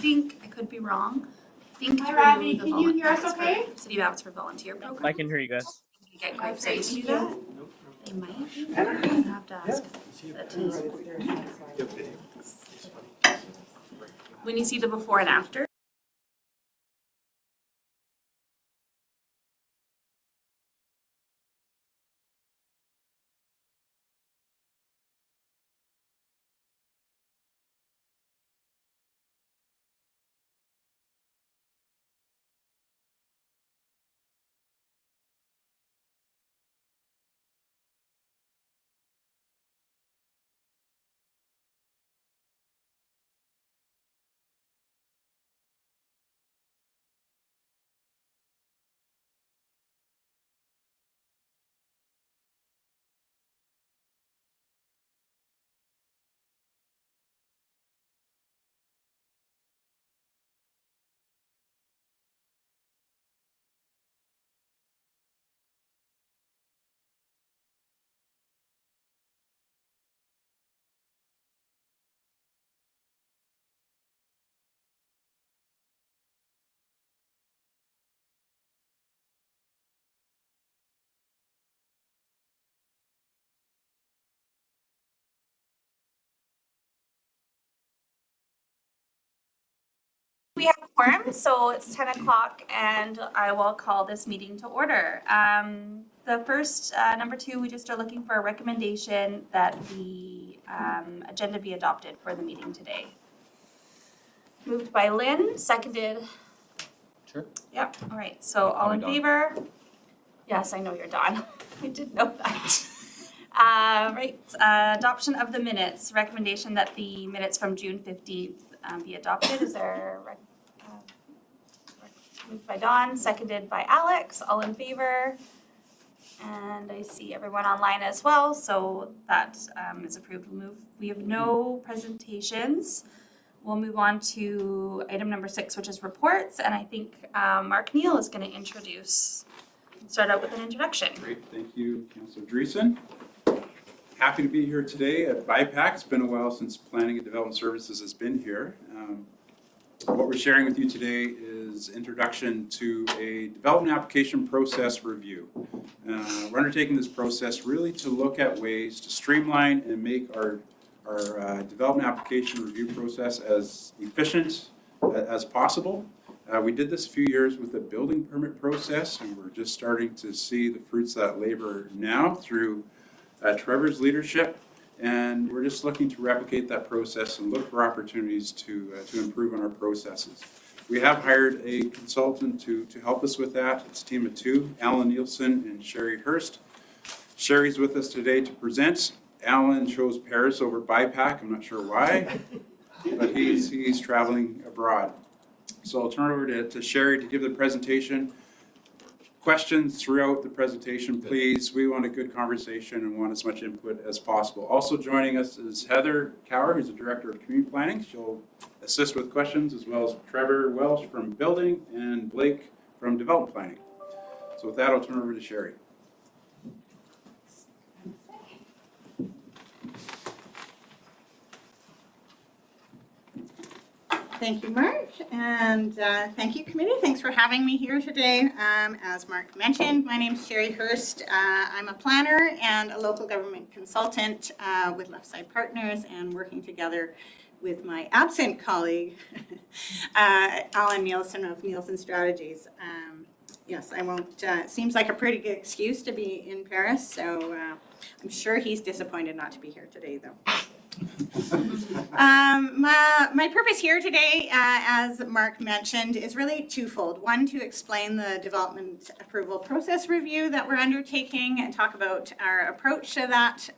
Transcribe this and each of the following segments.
think, I could be wrong, I think Hi, Ravi. Can you hear us okay? City of Abbotsford volunteer program. I can hear you guys. You get groups that do that? They might. I have to ask that too. When you see the before and after. We have a quorum, so it's 10 o'clock and I will call this meeting to order. The first, number 2, we just are looking for a recommendation that the agenda be adopted for the meeting today. Moved by Lynn, seconded. Sure. Yep, all right, so all in favor? Yes, I know you're Don. I did know that. Right, adoption of the minutes, recommendation that the minutes from June 15th be adopted. Is there moved by Dawn, seconded by Alex, all in favor? And I see everyone online as well, so that is approved. We have no presentations. We'll move on to item number 6, which is reports, and I think Mark Neal is going to start out with an introduction. Great, thank you, Councillor Dreesen. Happy to be here today at BIPAC. It's been a while since Planning and Development Services has been here. What we're sharing with you today is introduction to a development application process review. We're undertaking this process really to look at ways to streamline and make our development application review process as efficient as possible. We did this a few years with the building permit process, and we're just starting to see the fruits of that labor now through Trevor's leadership. And we're just looking to replicate that process and look for opportunities to improve on our processes. We have hired a consultant to help us with that. It's a team of 2, Alan Nielsen and Sherry Hurst. Sherry's with us today to present. Alan chose Paris over BIPAC. I'm not sure why, but he's traveling abroad. So I'll turn it over to Sherry to give the presentation. Questions throughout the presentation, please. We want a good conversation and want as much input as possible. Also joining us is Heather Cower, who's the Director of Community Planning. She'll assist with questions, as well as Trevor Welsh from Building and Blake from Development Planning. So with that, I'll turn it over to Sherry. Thank you, Mark, and thank you, committee. Thanks for having me here today. As Mark mentioned, my name is Sherry Hurst. I'm a planner and a local government consultant with Left Side Partners, and working together with my absent colleague, Alan Nielsen of Nielsen Strategies. Yes, I won't, seems like a pretty good excuse to be in Paris, so I'm sure he's disappointed not to be here today, though. My purpose here today, as Mark mentioned, is really twofold. One, to explain the development approval process review that we're undertaking and talk about our approach to that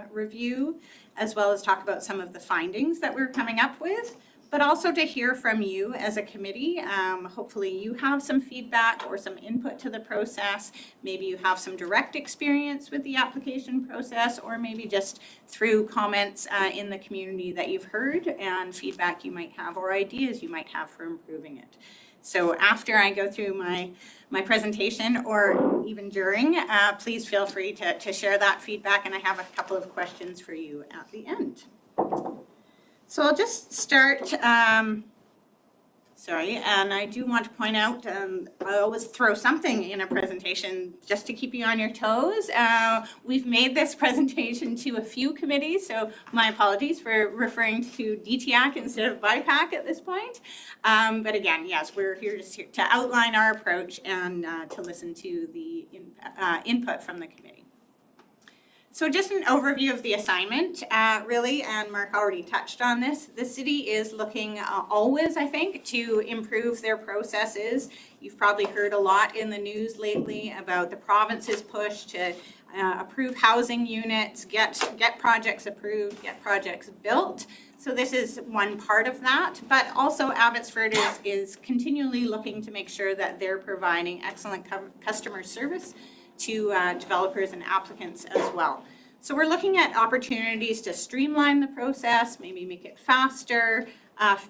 review, as well as talk about some of the findings that we're coming up with, but also to hear from you as a committee. Hopefully you have some feedback or some input to the process. Maybe you have some direct experience with the application process, or maybe just through comments in the community that you've heard and feedback you might have or ideas you might have for improving it. So after I go through my presentation, or even during, please feel free to share that feedback, and I have a couple of questions for you at the end. So I'll just start Sorry, and I do want to point out, I always throw something in a presentation just to keep you on your toes. We've made this presentation to a few committees, so my apologies for referring to DTAC instead of BIPAC at this point. But again, yes, we're here just to outline our approach and to listen to the input from the committee. So just an overview of the assignment, really, and Mark already touched on this. The city is looking always, I think, to improve their processes. You've probably heard a lot in the news lately about the province's push to approve housing units, get projects approved, get projects built. So this is one part of that, but also Abbotsford is continually looking to make sure that they're providing excellent customer service to developers and applicants as well. So we're looking at opportunities to streamline the process, maybe make it faster,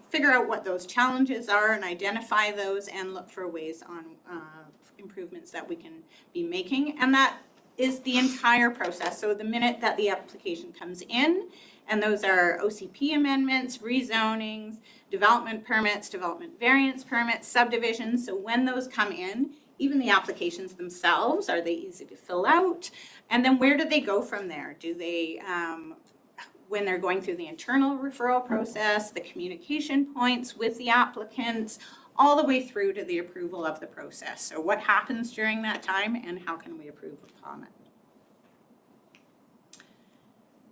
figure out what those challenges are and identify those and look for ways on improvements that we can be making. And that is the entire process. So the minute that the application comes in, and those are OCP amendments, rezonings, development permits, development variance permits, subdivisions. So when those come in, even the applications themselves, are they easy to fill out? And then where do they go from there? Do they, when they're going through the internal referral process, the communication points with the applicants, all the way through to the approval of the process. So what happens during that time and how can we improve upon it?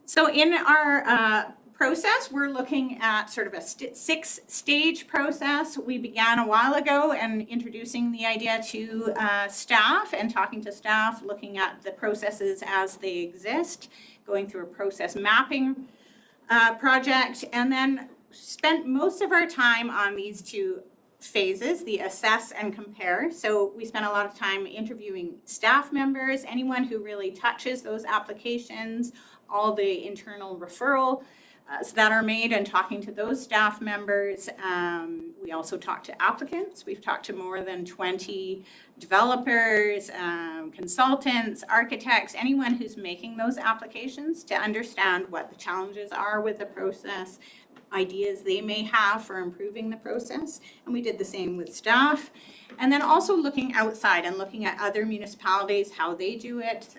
So in our process, we're looking at sort of a six-stage process. We began a while ago and introducing the idea to staff and talking to staff, looking at the processes as they exist, going through a process mapping project, and then spent most of our time on these two phases, the assess and compare. So we spent a lot of time interviewing staff members, anyone who really touches those applications, all the internal referral that are made, and talking to those staff members. We also talked to applicants. We've talked to more than 20 developers, consultants, architects, anyone who's making those applications to understand what the challenges are with the process, ideas they may have for improving the process. And we did the same with staff. And then also looking outside and looking at other municipalities, how they do it,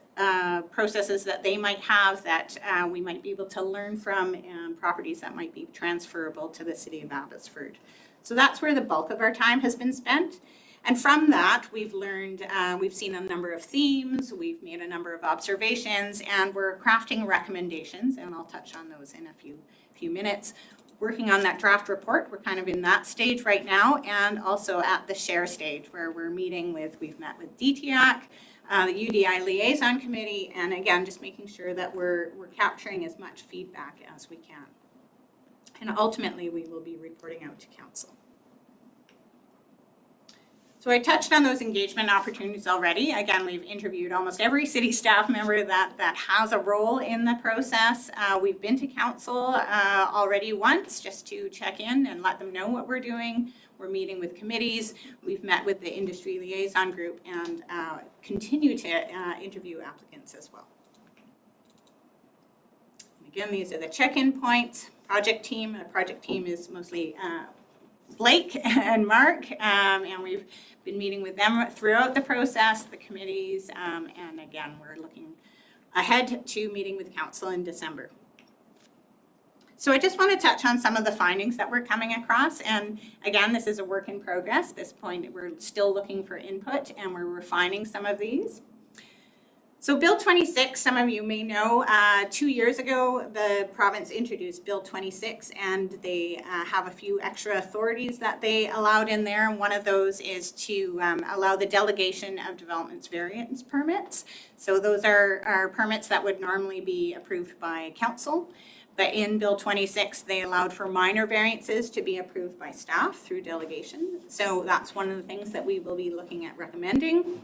processes that they might have that we might be able to learn from, and properties that might be transferable to the city of Abbotsford. So that's where the bulk of our time has been spent. And from that, we've learned, we've seen a number of themes, we've made a number of observations, and we're crafting recommendations, and I'll touch on those in a few minutes. Working on that draft report, we're kind of in that stage right now, and also at the share stage where we're meeting with, we've met with DTAC, the UDI Liaison Committee, and again, just making sure that we're capturing as much feedback as we can. And ultimately, we will be reporting out to council. So I touched on those engagement opportunities already. Again, we've interviewed almost every city staff member that has a role in the process. We've been to council already once just to check in and let them know what we're doing. We're meeting with committees. We've met with the industry liaison group and continue to interview applicants as well. And again, these are the check-in points. Project team. The project team is mostly Blake and Mark, and we've been meeting with them throughout the process, the committees, and again, we're looking ahead to meeting with council in December. So I just want to touch on some of the findings that we're coming across, and again, this is a work in progress. At this point, we're still looking for input, and we're refining some of these. So Bill 26, some of you may know, 2 years ago, the province introduced Bill 26, and they have a few extra authorities that they allowed in there. And one of those is to allow the delegation of developments variance permits. So those are permits that would normally be approved by council. But in Bill 26, they allowed for minor variances to be approved by staff through delegation. So that's one of the things that we will be looking at recommending.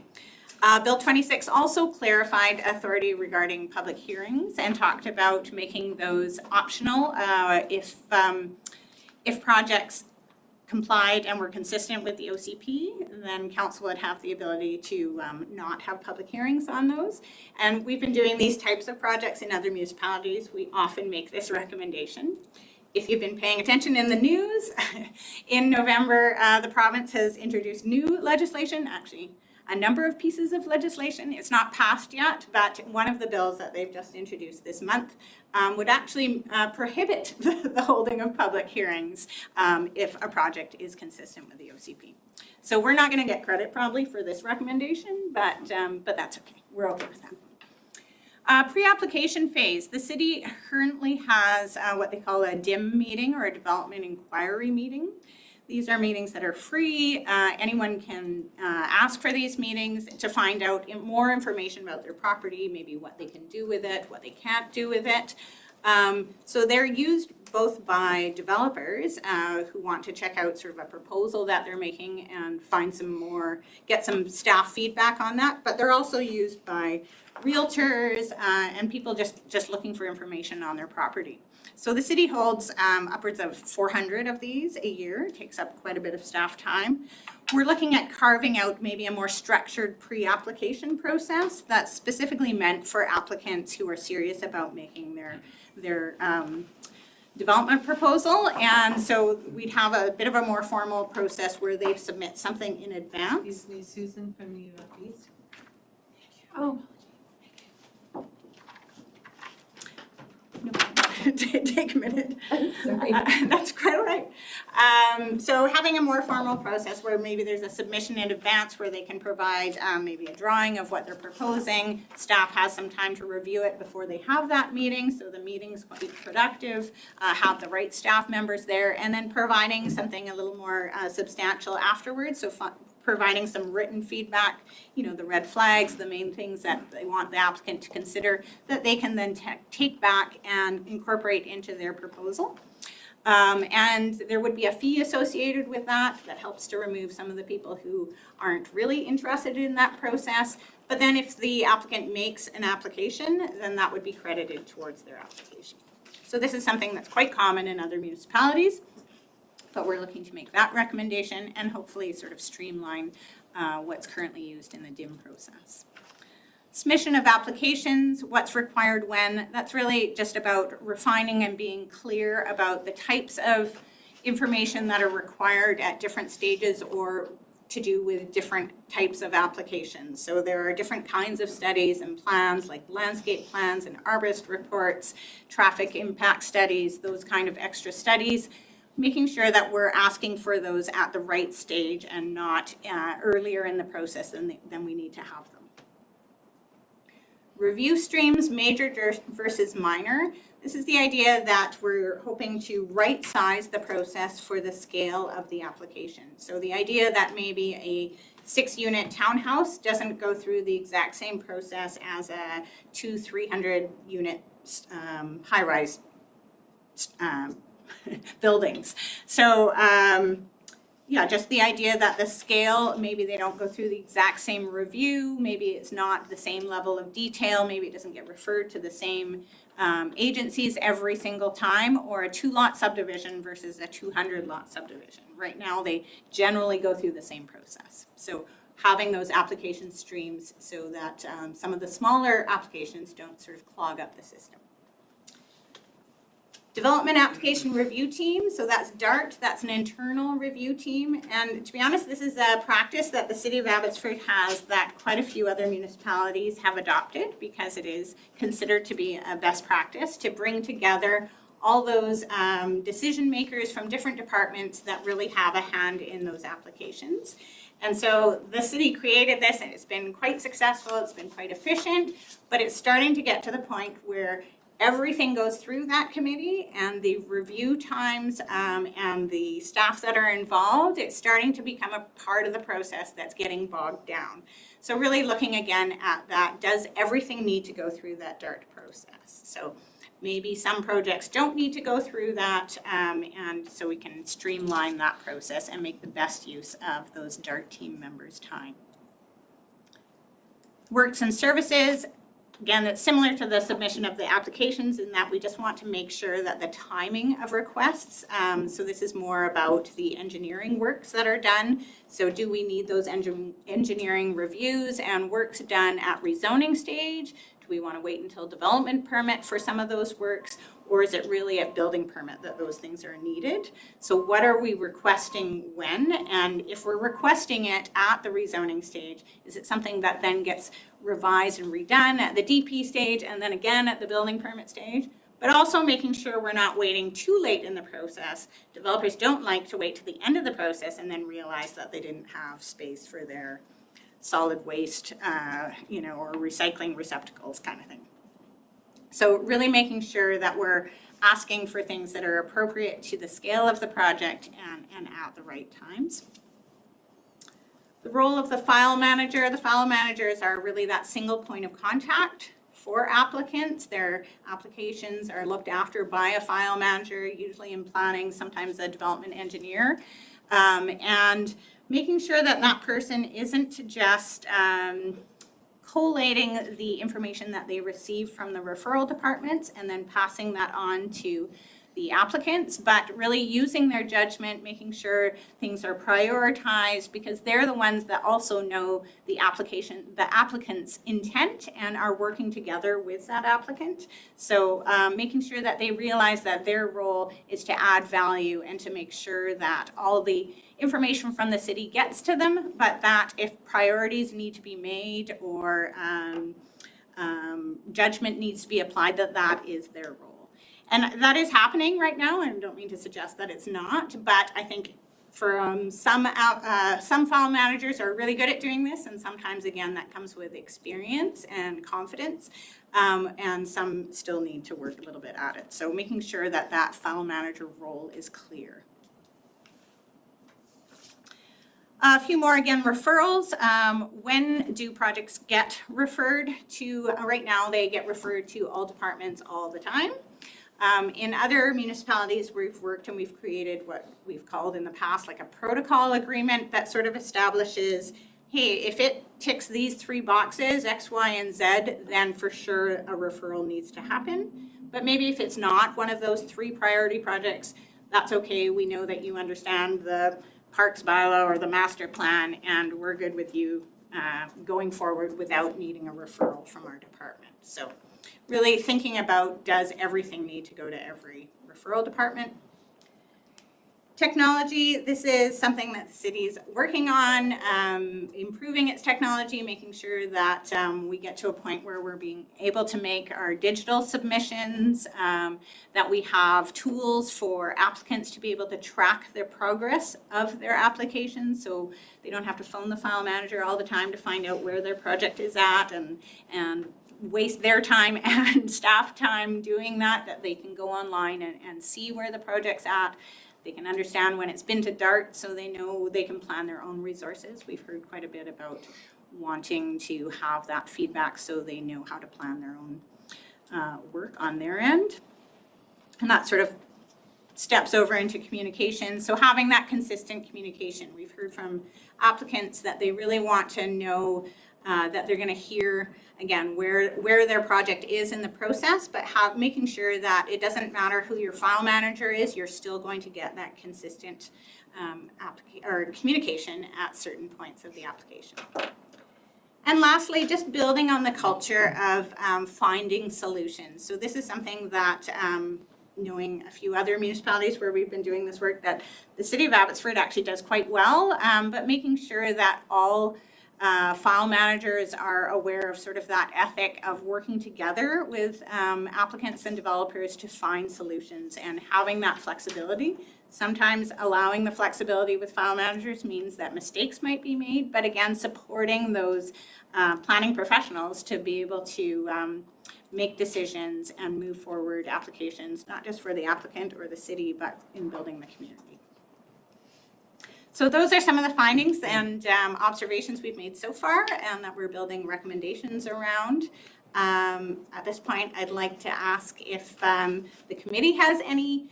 Bill 26 also clarified authority regarding public hearings and talked about making those optional if projects complied and were consistent with the OCP, then council would have the ability to not have public hearings on those. And we've been doing these types of projects in other municipalities. We often make this recommendation. if you've been paying attention in the news, in November, the province has introduced new legislation, actually a number of pieces of legislation. It's not passed yet, but one of the bills that they've just introduced this month would actually prohibit the holding of public hearings if a project is consistent with the OCP. So we're not going to get credit probably for this recommendation, but that's okay. We're okay with that. Pre-application phase. The city currently has what they call a DIM meeting, or a development inquiry meeting. These are meetings that are free. Anyone can ask for these meetings to find out more information about their property, maybe what they can do with it, what they can't do with it. So they're used both by developers who want to check out sort of a proposal that they're making and find get some staff feedback on that, but they're also used by realtors and people just looking for information on their property. So the city holds upwards of 400 of these a year. It takes up quite a bit of staff time. We're looking at carving out maybe a more structured pre-application process that's specifically meant for applicants who are serious about making their development proposal. And so we'd have a bit of a more formal process where they submit something in advance. Excuse me, Susan from the East. Oh. No, take a minute. Sorry. That's quite all right. So having a more formal process where maybe there's a submission in advance where they can provide maybe a drawing of what they're proposing. Staff has some time to review it before they have that meeting, so the meeting's quite productive, have the right staff members there, and then providing something a little more substantial afterwards. So providing some written feedback, the red flags, the main things that they want the applicant to consider that they can then take back and incorporate into their proposal. And there would be a fee associated with that helps to remove some of the people who aren't really interested in that process. But then if the applicant makes an application, then that would be credited towards their application. So this is something that's quite common in other municipalities. But we're looking to make that recommendation and hopefully sort of streamline what's currently used in the DIM process. Submission of applications, what's required when, that's really just about refining and being clear about the types of information that are required at different stages or to do with different types of applications. So there are different kinds of studies and plans, like landscape plans and arborist reports, traffic impact studies, those kind of extra studies. Making sure that we're asking for those at the right stage and not earlier in the process than we need to have them. Review streams, major versus minor. This is the idea that we're hoping to right-size the process for the scale of the application. So the idea that maybe a 6-unit townhouse doesn't go through the exact same process as a 200-300 unit high-rise buildings. So yeah, just the idea that the scale, maybe they don't go through the exact same review, maybe it's not the same level of detail, maybe it doesn't get referred to the same agencies every single time, or a 2-lot subdivision versus a 200-lot subdivision. Right now, they generally go through the same process. So having those application streams so that some of the smaller applications don't sort of clog up the system. Development Application Review Team, so that's DART, that's an internal review team. And to be honest, this is a practice that the City of Abbotsford has that quite a few other municipalities have adopted because it is considered to be a best practice to bring together all those decision makers from different departments that really have a hand in those applications. And so the city created this and it's been quite successful, it's been quite efficient, but it's starting to get to the point where everything goes through that committee and the review times and the staff that are involved, it's starting to become a part of the process that's getting bogged down. So really looking again at that, does everything need to go through that DART process? So maybe some projects don't need to go through that and so we can streamline that process and make the best use of those DART team members' time. Works and services. Again, it's similar to the submission of the applications in that we just want to make sure that the timing of requests, so this is more about the engineering works that are done. So do we need those engineering reviews and works done at rezoning stage? Do we want to wait until development permit for some of those works? Or is it really at building permit that those things are needed? So what are we requesting when? And if we're requesting it at the rezoning stage, is it something that then gets revised and redone at the DP stage and then again at the building permit stage? But also making sure we're not waiting too late in the process. Developers don't like to wait to the end of the process and then realize that they didn't have space for their solid waste, or recycling receptacles kind of thing. So really making sure that we're asking for things that are appropriate to the scale of the project and at the right times. The role of the file managers are really that single point of contact for applicants. Their applications are looked after by a file manager, usually in planning, sometimes a development engineer, and making sure that that person isn't just collating the information that they receive from the referral departments and then passing that on to the applicants, but really using their judgment, making sure things are prioritized because they're the ones that also know the applicant's intent and are working together with that applicant. So making sure that they realize that their role is to add value and to make sure that all the information from the city gets to them, but that if priorities need to be made or judgment needs to be applied, that is their role. And that is happening right now, and I don't mean to suggest that it's not, but I think for some file managers are really good at doing this, and sometimes, again, that comes with experience and confidence, and some still need to work a little bit at it. So making sure that that file manager role is clear. A few more, again, referrals. When do projects get referred to? Right now, they get referred to all departments all the time. In other municipalities we've worked and we've created what we've called in the past like a protocol agreement that sort of establishes, hey, if it ticks these 3 boxes, X, Y, and Z, then for sure a referral needs to happen. But maybe if it's not one of those 3 priority projects, that's okay. We know that you understand the parks bylaw or the master plan, and we're good with you going forward without needing a referral from our department. So really thinking about, does everything need to go to every referral department? Technology, this is something that the city's working on, improving its technology, making sure that we get to a point where we're being able to make our digital submissions, that we have tools for applicants to be able to track their progress of their applications, so they don't have to phone the file manager all the time to find out where their project is at and waste their time and staff time doing that they can go online and see where the project's at. They can understand when it's been to DART so they know they can plan their own resources. We've heard quite a bit about wanting to have that feedback so they know how to plan their own work on their end. And that sort of steps over into communication. So having that consistent communication. We've heard from applicants that they really want to know that they're going to hear, again, where their project is in the process, but making sure that it doesn't matter who your file manager is, you're still going to get that consistent communication at certain points of the application. And lastly, just building on the culture of finding solutions. So this is something that knowing a few other municipalities where we've been doing this work that the City of Abbotsford actually does quite well, but making sure that all file managers are aware of sort of that ethic of working together with applicants and developers to find solutions and having that flexibility. Sometimes allowing the flexibility with file managers means that mistakes might be made, but again, supporting those planning professionals to be able to make decisions and move forward applications, not just for the applicant or the city, but in building the community. So those are some of the findings and observations we've made so far and that we're building recommendations around. At this point, I'd like to ask if the committee has any,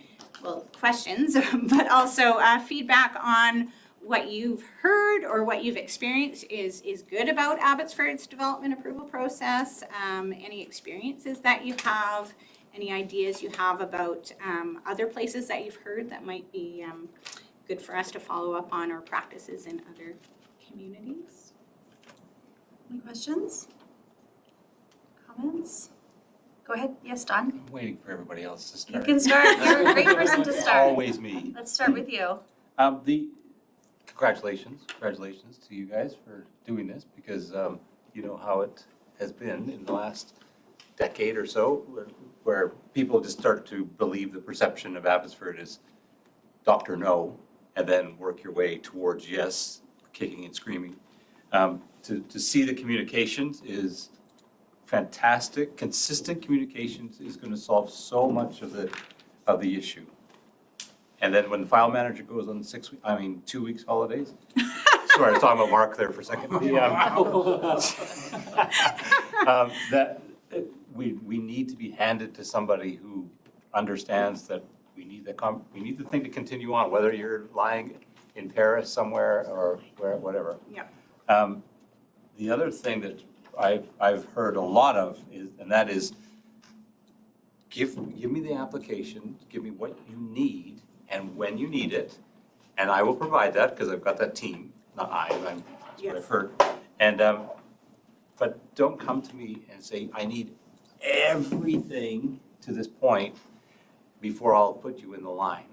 questions, but also feedback on what you've heard or what you've experienced is good about Abbotsford's development approval process, any experiences that you have, any ideas you have about other places that you've heard that might be good for us to follow up on, or practices in other communities. Any questions? Comments? Go ahead. Yes, Don. I'm waiting for everybody else to You start. can start. You're a great person to start. Always me. Let's start with you. Congratulations to you guys for doing this, because you know how it has been in the last decade or so, where people just start to believe the perception of Abbotsford is Dr. No, and then work your way towards yes, kicking and screaming. To see the communications is fantastic. Consistent communications is going to solve so much of the issue. And then when the file manager goes on 2 weeks holidays, sorry, I was talking about Mark there for a second. We need to be handed to somebody who understands that we need the thing to continue on, whether you're lying in Paris somewhere or whatever. Yep. The other thing that I've heard a lot of is, and that is, give me the application, give me what you need and when you need it, and I will provide that, because I've got that team, not that's what I've heard. And, but don't come to me and say, I need everything to this point before I'll put you in the line.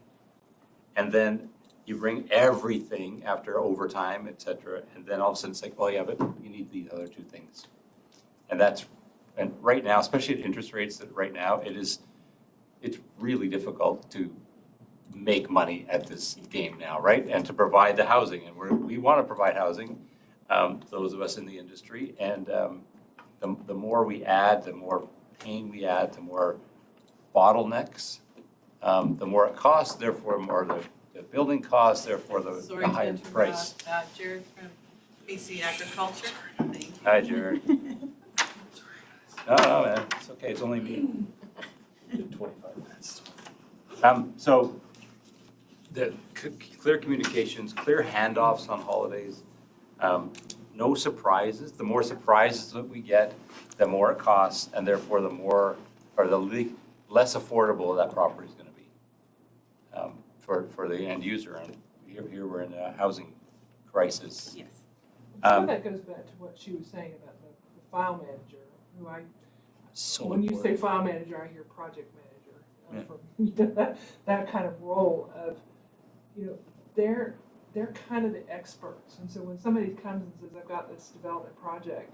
And then you bring everything after overtime, et cetera, and then all of a sudden it's like, oh yeah, but you need these other two things. And right now, especially at interest rates that right now, it's really difficult to make money at this game now, right? And to provide the housing, and we want to provide housing, those of us in the industry, and the more we add, the more pain we add, the more bottlenecks, the more it costs, therefore more the building costs, therefore the higher price. Jared from BC Agriculture. Thank you. Hi, Jared. No, man, it's okay, it's only me. 25 minutes. So, the clear communications, clear handoffs on holidays, no surprises. The more surprises that we get, the more it costs, and therefore the less affordable that property is going to be for the end user. And here we're in a housing crisis. Yes. So that goes back to what she was saying about the file manager, who when you say file manager, I hear project manager. From that kind of role of, they're kind of the experts. And so when somebody comes and says, I've got this development project,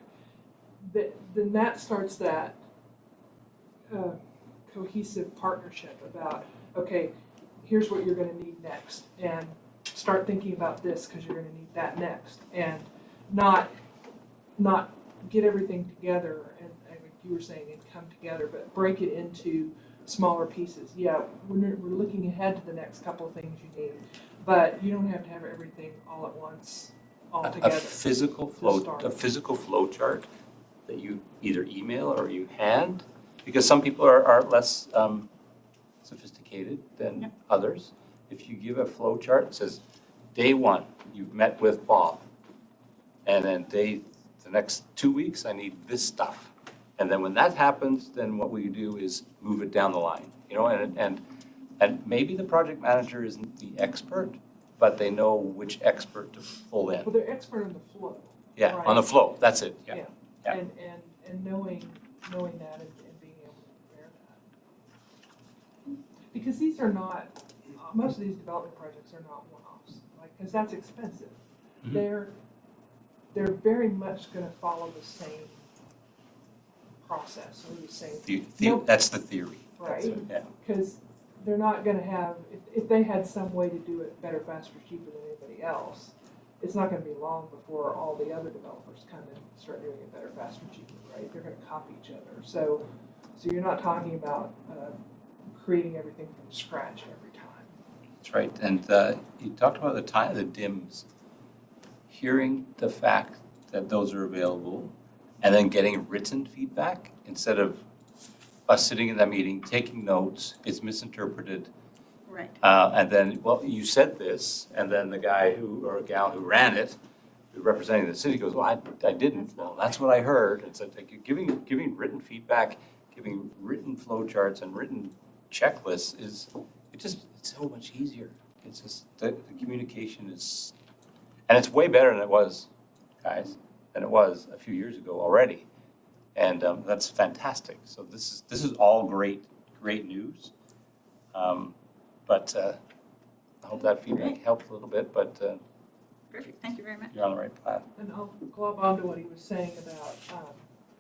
then that starts that cohesive partnership about, okay, here's what you're going to need next, and start thinking about this because you're going to need that next, and not get everything together and like you were saying, and come together, but break it into smaller pieces. Yeah, we're looking ahead to the next couple of things you need, but you don't have to have everything all at once, all together. A physical flow chart that you either email or you hand, because some people are less sophisticated than others. If you give a flow chart that says, day 1, you've met with Bob, and then the next 2 weeks, I need this stuff. And then when that happens, then what we do is move it down the line, and maybe the project manager isn't the expert, but they know which expert to pull in. Well, they're expert on the flow. Yeah, right? on the flow, that's it, yeah. Yeah. And knowing that and being able to prepare that. Because these are not, most of these development projects are not one-offs, because that's expensive. Mhm. They're very much going to follow the same process or the same. That's the theory. Right. That's it, yeah. Because they're not going to have, if they had some way to do it better, faster, cheaper than anybody else, it's not going to be long before all the other developers come in and start doing it better, faster, cheaper, right? They're going to copy each other. So you're not talking about creating everything from scratch every time. That's right, and you talked about the DIMS, hearing the fact that those are available, and then getting written feedback instead of us sitting in that meeting, taking notes, it's misinterpreted. Right. And then, well, you said this, and then the guy or gal who ran it, representing the city, goes, well, I didn't. Well, that's what I heard. It's like giving written feedback, giving written flow charts and written checklists it's so much easier. It's just the communication is, and it's way better than it was, guys, than it was a few years ago already. And that's fantastic. So this is all great news. But I hope that feedback helped a little bit, but Perfect, thank you very much. you're on the right path. And I'll glob onto what he was saying about,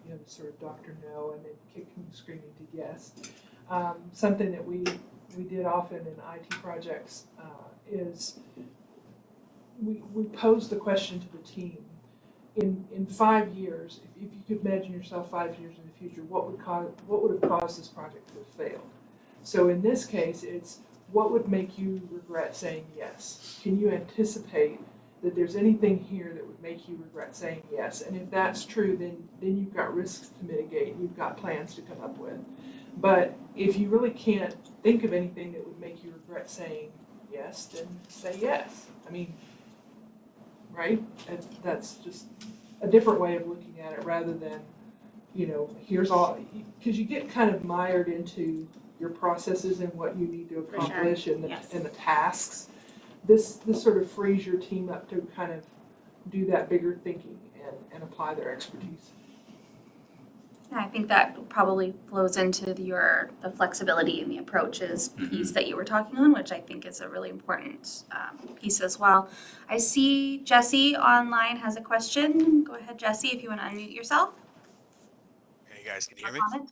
the sort of Dr. No and then kicking screaming to yes. Something that we did often in IT projects is we pose the question to the team. In 5 years, if you could imagine yourself 5 years in the future, what would have caused this project to have failed? So in this case, it's what would make you regret saying yes? Can you anticipate that there's anything here that would make you regret saying yes? And if that's true, then you've got risks to mitigate, you've got plans to come up with. But if you really can't think of anything that would make you regret saying yes, then say yes. I mean, right? And that's just a different way of looking at it rather than, here's all, because you get kind of mired into your processes and what you need to For sure. accomplish and Yes. the tasks. This sort of frees your team up to kind of do that bigger thinking and apply their expertise. Yeah, I think that probably flows into the flexibility and the approaches piece that you were talking on, which I think is a really important piece as well. I see Jesse online has a question. Go ahead, Jesse, if you want to unmute yourself. Hey guys, can you Or hear me? comment.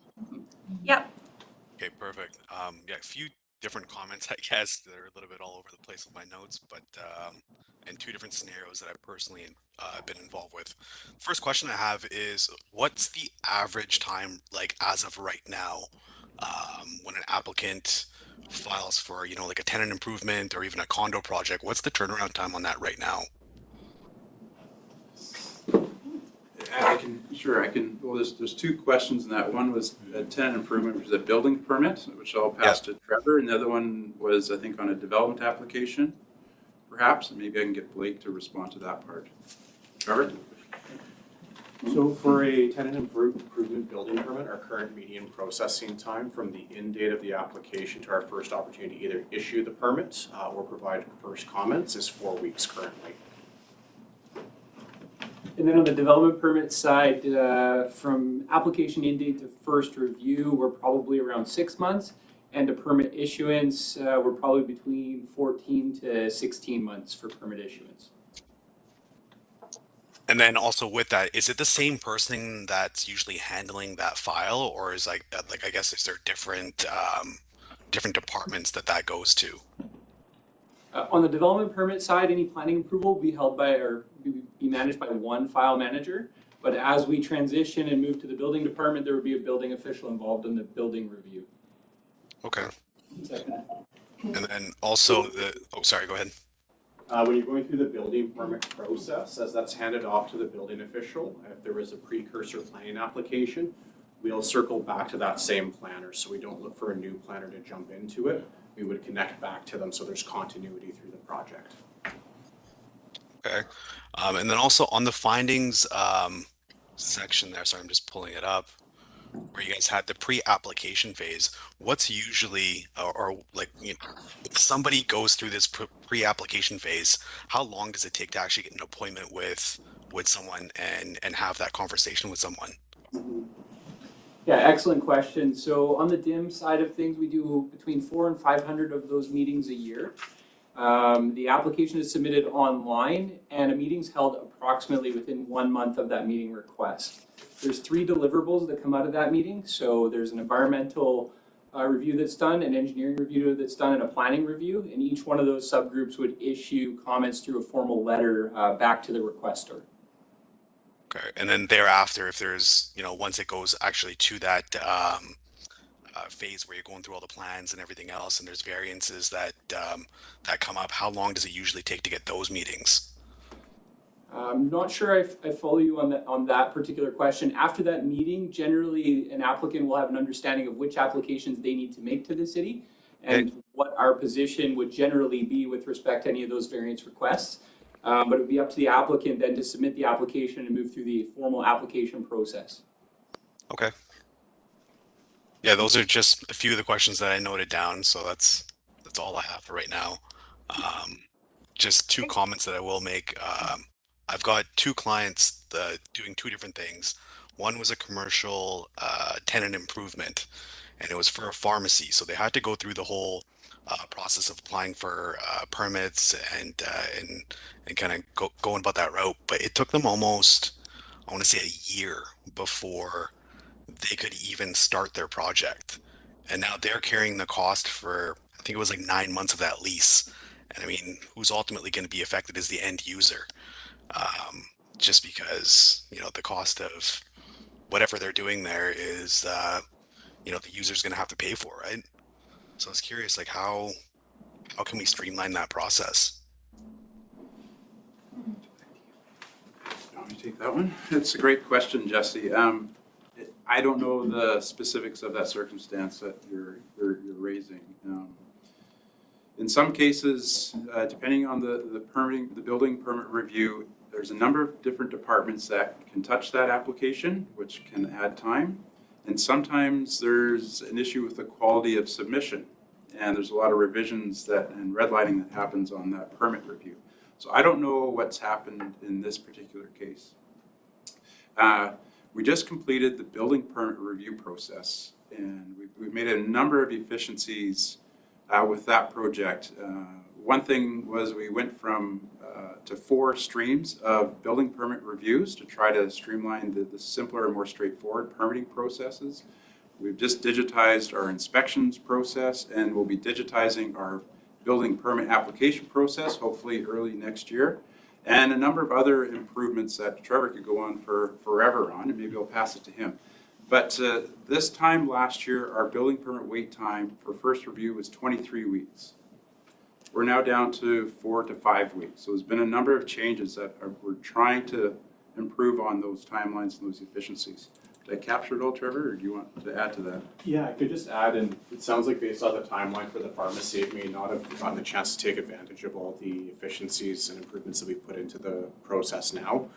Yep. Okay, perfect. Yeah, a few different comments, I guess, that are a little bit all over the place with my notes, but and two different scenarios that I've personally been involved with. First question I have is, what's the average time, like as of right now, when an applicant files for, like a tenant improvement or even a condo project? What's the turnaround time on that right now? Well, there's two questions in that. One was a tenant improvement, which is a building permit, which I'll pass to Trevor. And the other one was, I think, on a development application, perhaps. And maybe I can get Blake to respond to that part. Trevor? So for a tenant improvement building permit, our current median processing time from the in date of the application to our first opportunity to either issue the permit or provide first comments is 4 weeks currently. And then on the development permit side, from application in date to first review, we're probably around 6 months. And to permit issuance, we're probably between 14 to 16 months for permit issuance. And then also with that, is it the same person that's usually handling that file, or is I guess is there different departments that goes to? On the development permit side, any planning approval will be held by or be managed by one file manager. But as we transition and move to the building department, there will be a building official involved in the building review. Okay. And then also sorry, go ahead. When you're going through the building permit process, as that's handed off to the building official, if there is a precursor planning application, we'll circle back to that same planner. So we don't look for a new planner to jump into it. We would connect back to them so there's continuity through the project. Okay. And then also on the findings section there, sorry, I'm just pulling it up, where you guys had the pre-application phase. What's usually, or like, if somebody goes through this pre-application phase, how long does it take to actually get an appointment with someone and have that conversation with someone? Yeah, excellent question. So on the DIM side of things, we do between 400 and 500 of those meetings a year. The application is submitted online and a meeting's held approximately within 1 month of that meeting request. There's 3 deliverables that come out of that meeting. So there's an environmental review that's done, an engineering review that's done, and a planning review. And each one of those subgroups would issue comments through a formal letter back to the requester. Okay. And then thereafter, if there's, once it goes actually to that phase where you're going through all the plans and everything else, and there's variances that come up, how long does it usually take to get those meetings? I'm not sure I follow you on that particular question. After that meeting, generally an applicant will have an understanding of which applications they need to make to the city and what our position would generally be with respect to any of those variance requests. But it would be up to the applicant then to submit the application and move through the formal application process. Okay. Yeah, those are just a few of the questions that I noted down. So that's all I have for right now. Just 2 comments that I will make. I've got 2 clients doing 2 different things. One was a commercial tenant improvement, and it was for a pharmacy. So they had to go through the whole process of applying for permits and kind of going about that route. But it took them almost, I want to say, a year before they could even start their project. And now they're carrying the cost for, I think it was like 9 months of that lease. And I mean, who's ultimately going to be affected is the end user. Um, just because, the cost of whatever they're doing there is, the user's going to have to pay for, right? So I was curious, like how can we streamline that process? Want me to take that one? It's a great question, Jesse. I don't know the specifics of that circumstance that you're raising. In some cases, depending on the permitting, the building permit review, there's a number of different departments that can touch that application, which can add time. And sometimes there's an issue with the quality of submission. And there's a lot of revisions and redlining that happens on that permit review. So I don't know what's happened in this particular case. We just completed the building permit review process, and we've made a number of efficiencies with that project. One thing was we went to 4 streams of building permit reviews to try to streamline the simpler and more straightforward permitting processes. We've just digitized our inspections process, and we'll be digitizing our building permit application process, hopefully early next year, and a number of other improvements that Trevor could go on for forever on, and maybe I'll pass it to him. But this time last year, our building permit wait time for first review was 23 weeks. We're now down to 4 to 5 weeks. So there's been a number of changes that we're trying to improve on those timelines and those efficiencies. Did I capture it all, Trevor, or do you want to add to that? Yeah, I could just add, and it sounds like based on the timeline for the pharmacy, it may not have gotten a chance to take advantage of all the efficiencies and improvements that we've put into the process now.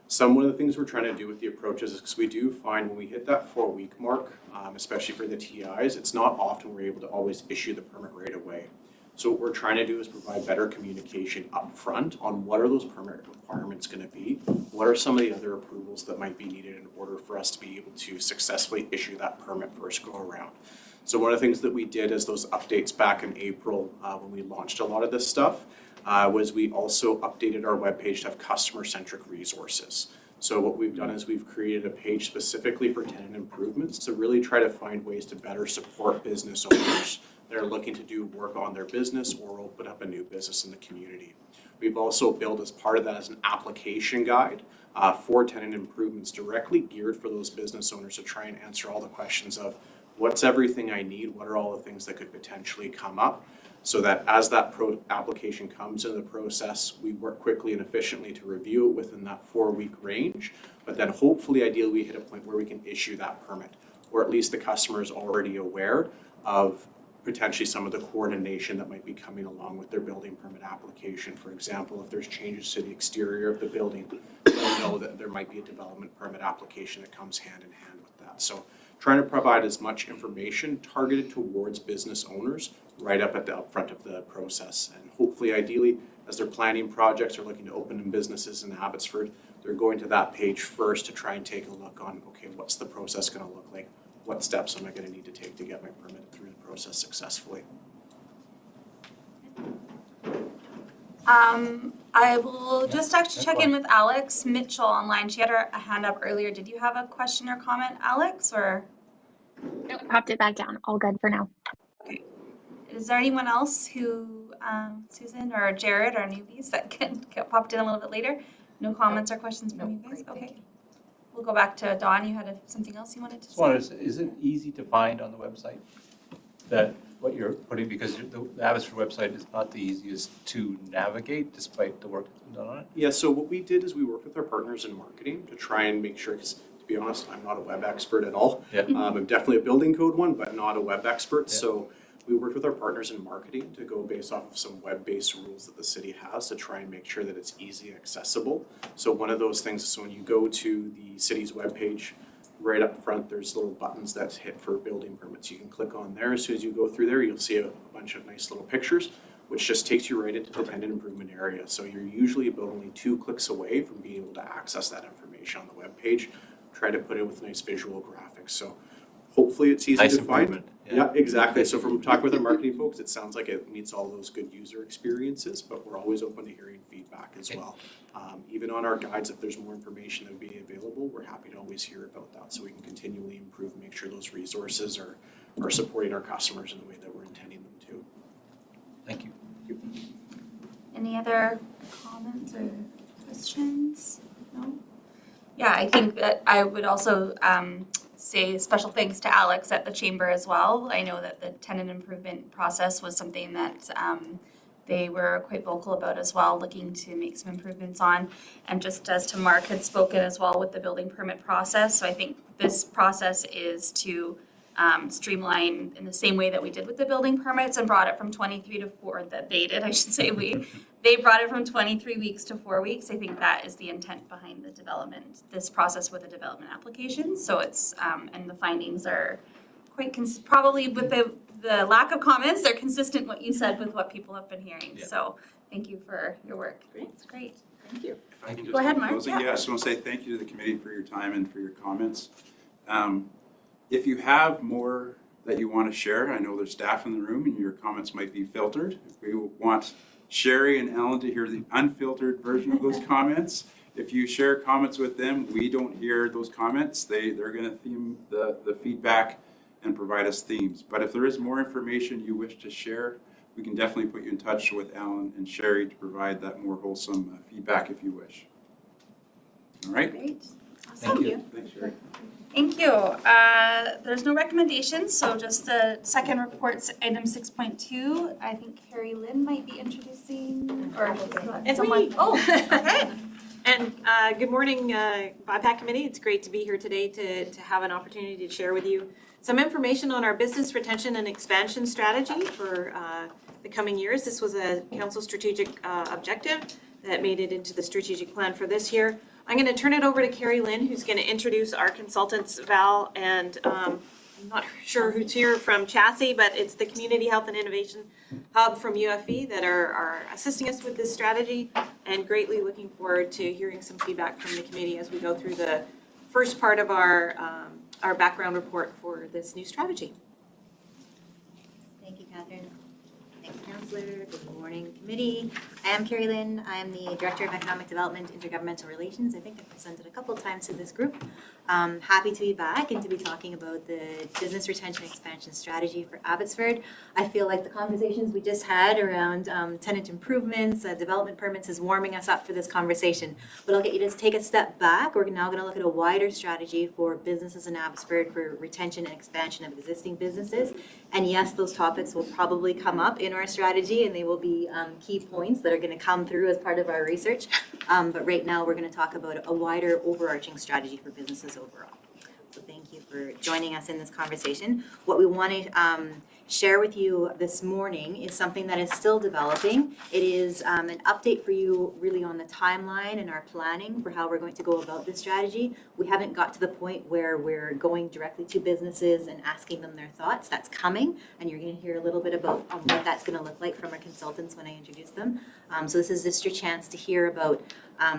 Some of the things we're trying to do with the approaches is because we do find when we hit that 4-week mark, especially for the TIs, it's not often we're able to always issue the permit right away. So what we're trying to do is provide better communication up front on what are those permit requirements going to be, what are some of the other approvals that might be needed in order for us to be able to successfully issue that permit first go around. So one of the things that we did as those updates back in April when we launched a lot of this stuff was we also updated our webpage to have customer-centric resources. So what we've done is we've created a page specifically for tenant improvements to really try to find ways to better support business owners that are looking to do work on their business or open up a new business in the community. We've also built as part of that as an application guide for tenant improvements directly geared for those business owners to try and answer all the questions of what's everything I need, what are all the things that could potentially come up, so that as that application comes into the process, we work quickly and efficiently to review it within that 4-week range, but then hopefully ideally we hit a point where we can issue that permit, or at least the customer is already aware of potentially some of the coordination that might be coming along with their building permit application. For example, if there's changes to the exterior of the building, they'll know that there might be a development permit application that comes hand in hand with that. So trying to provide as much information targeted towards business owners right up at the upfront of the process. And hopefully, ideally, as they're planning projects or looking to open in businesses in Abbotsford, they're going to that page first to try and take a look on, okay, what's the process going to look like? What steps am I going to need to take to get my permit through the process successfully? I will just actually check in with Alex Mitchell online. She had a hand up earlier. Did you have a question or comment, Alex, or? Nope, popped it back down. All good for now. Okay. Is there anyone else who, Susan or Jared or newbies that can get popped in a little bit later? No comments or questions from you guys? Okay. We'll go back to Dawn. You had something else you wanted to say? Is it easy to find on the website that what you're putting, because the Abbotsford website is not the easiest to navigate despite the work that's been done on it? Yeah, so what we did is we worked with our partners in marketing to try and make sure, because to be honest, I'm not a web expert at all. Yeah. I'm definitely a building code one, but not a web expert. Yeah. So we worked with our partners in marketing to go based off of some web-based rules that the city has to try and make sure that it's easy accessible. So one of those things is, so when you go to the city's webpage, right up front, there's little buttons that hit for building permits. You can click on there. As soon as you go through there, you'll see a bunch of nice little pictures, which just takes you right into the tenant improvement area. So you're usually about only 2 clicks away from being able to access that information on the webpage. try to put it with nice visual graphics. So hopefully it's easy Nice to find. improvement. Yeah, exactly. So from talking with our marketing folks, it sounds like it meets all those good user experiences, but we're always open to hearing feedback as well. Even on our guides, if there's more information that would be available, we're happy to always hear about that so we can continually improve and make sure those resources are supporting our customers in the way that we're intending them to. Thank you. Any other comments or questions? No? Yeah, I think that I would also say special thanks to Alex at the Chamber as well. I know that the tenant improvement process was something that they were quite vocal about as well, looking to make some improvements on. And just as to Mark had spoken as well with the building permit process, so I think this process is to streamline in the same way that we did with the building permits and brought it from 23 to 4, that they did, I should say they brought it from 23 weeks to 4 weeks. I think that is the intent behind the development, this process with the development application. So it's, and the findings are quite, probably with the lack of comments, they're consistent what you said with what people have been hearing. Yeah. So thank you for your work. It's great. Thank you. If I can just Go ahead, in Mark. closing, Yeah. I just want to say thank you to the committee for your time and for your comments. If you have more that you want to share, I know there's staff in the room and your comments might be filtered. If we want Sherry and Ellen to hear the unfiltered version of those comments, if you share comments with them, we don't hear those comments. They're going to theme the feedback and provide us themes. But if there is more information you wish to share, we can definitely put you in touch with Alan and Sherry to provide that more wholesome feedback if you wish. All right? Great. Thank Awesome. you. Thanks, Sherry. Thank you. There's no recommendations, so just the second report's item 6.2. I think Carrie Lynn might be introducing, or It's someone. me. Oh, okay. And good morning, BIPAC committee. It's great to be here today to have an opportunity to share with you some information on our business retention and expansion strategy for the coming years. This was a council strategic objective that made it into the strategic plan for this year. I'm going to turn it over to Carrie Lynn, who's going to introduce our consultants, Val, and I'm not sure who's here from Chassis, but it's the Community Health and Innovation Hub from UFE that are assisting us with this strategy, and greatly looking forward to hearing some feedback from the committee as we go through the first part of our background report for this new strategy. Thank you, Catherine. Thanks, Councillor. Good morning, committee. I am Carrie Lynn. I am the Director of Economic Development, Intergovernmental Relations. I think I've presented a couple of times to this group. Happy to be back and to be talking about the business retention expansion strategy for Abbotsford. I feel like the conversations we just had around tenant improvements, development permits is warming us up for this conversation. But I'll get you to take a step back. We're now going to look at a wider strategy for businesses in Abbotsford for retention and expansion of existing businesses. And yes, those topics will probably come up in our strategy, and they will be key points that are going to come through as part of our research. But right now, we're going to talk about a wider overarching strategy for businesses overall. So thank you for joining us in this conversation. What we want to share with you this morning is something that is still developing. It is an update for you really on the timeline and our planning for how we're going to go about this strategy. We haven't got to the point where we're going directly to businesses and asking them their thoughts. That's coming, and you're going to hear a little bit about what that's going to look like from our consultants when I introduce them. So this is just your chance to hear about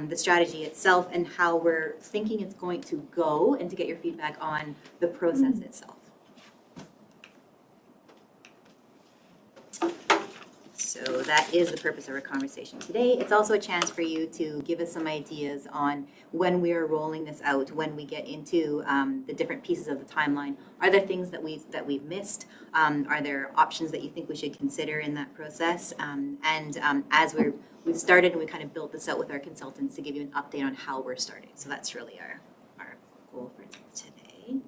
the strategy itself and how we're thinking it's going to go, and to get your feedback on the process itself. So that is the purpose of our conversation today. It's also a chance for you to give us some ideas on when we are rolling this out, when we get into the different pieces of the timeline. Are there things that we've missed? Are there options that you think we should consider in that process? As we've started and we kind of built this out with our consultants to give you an update on how we're starting. So that's really our goal for today.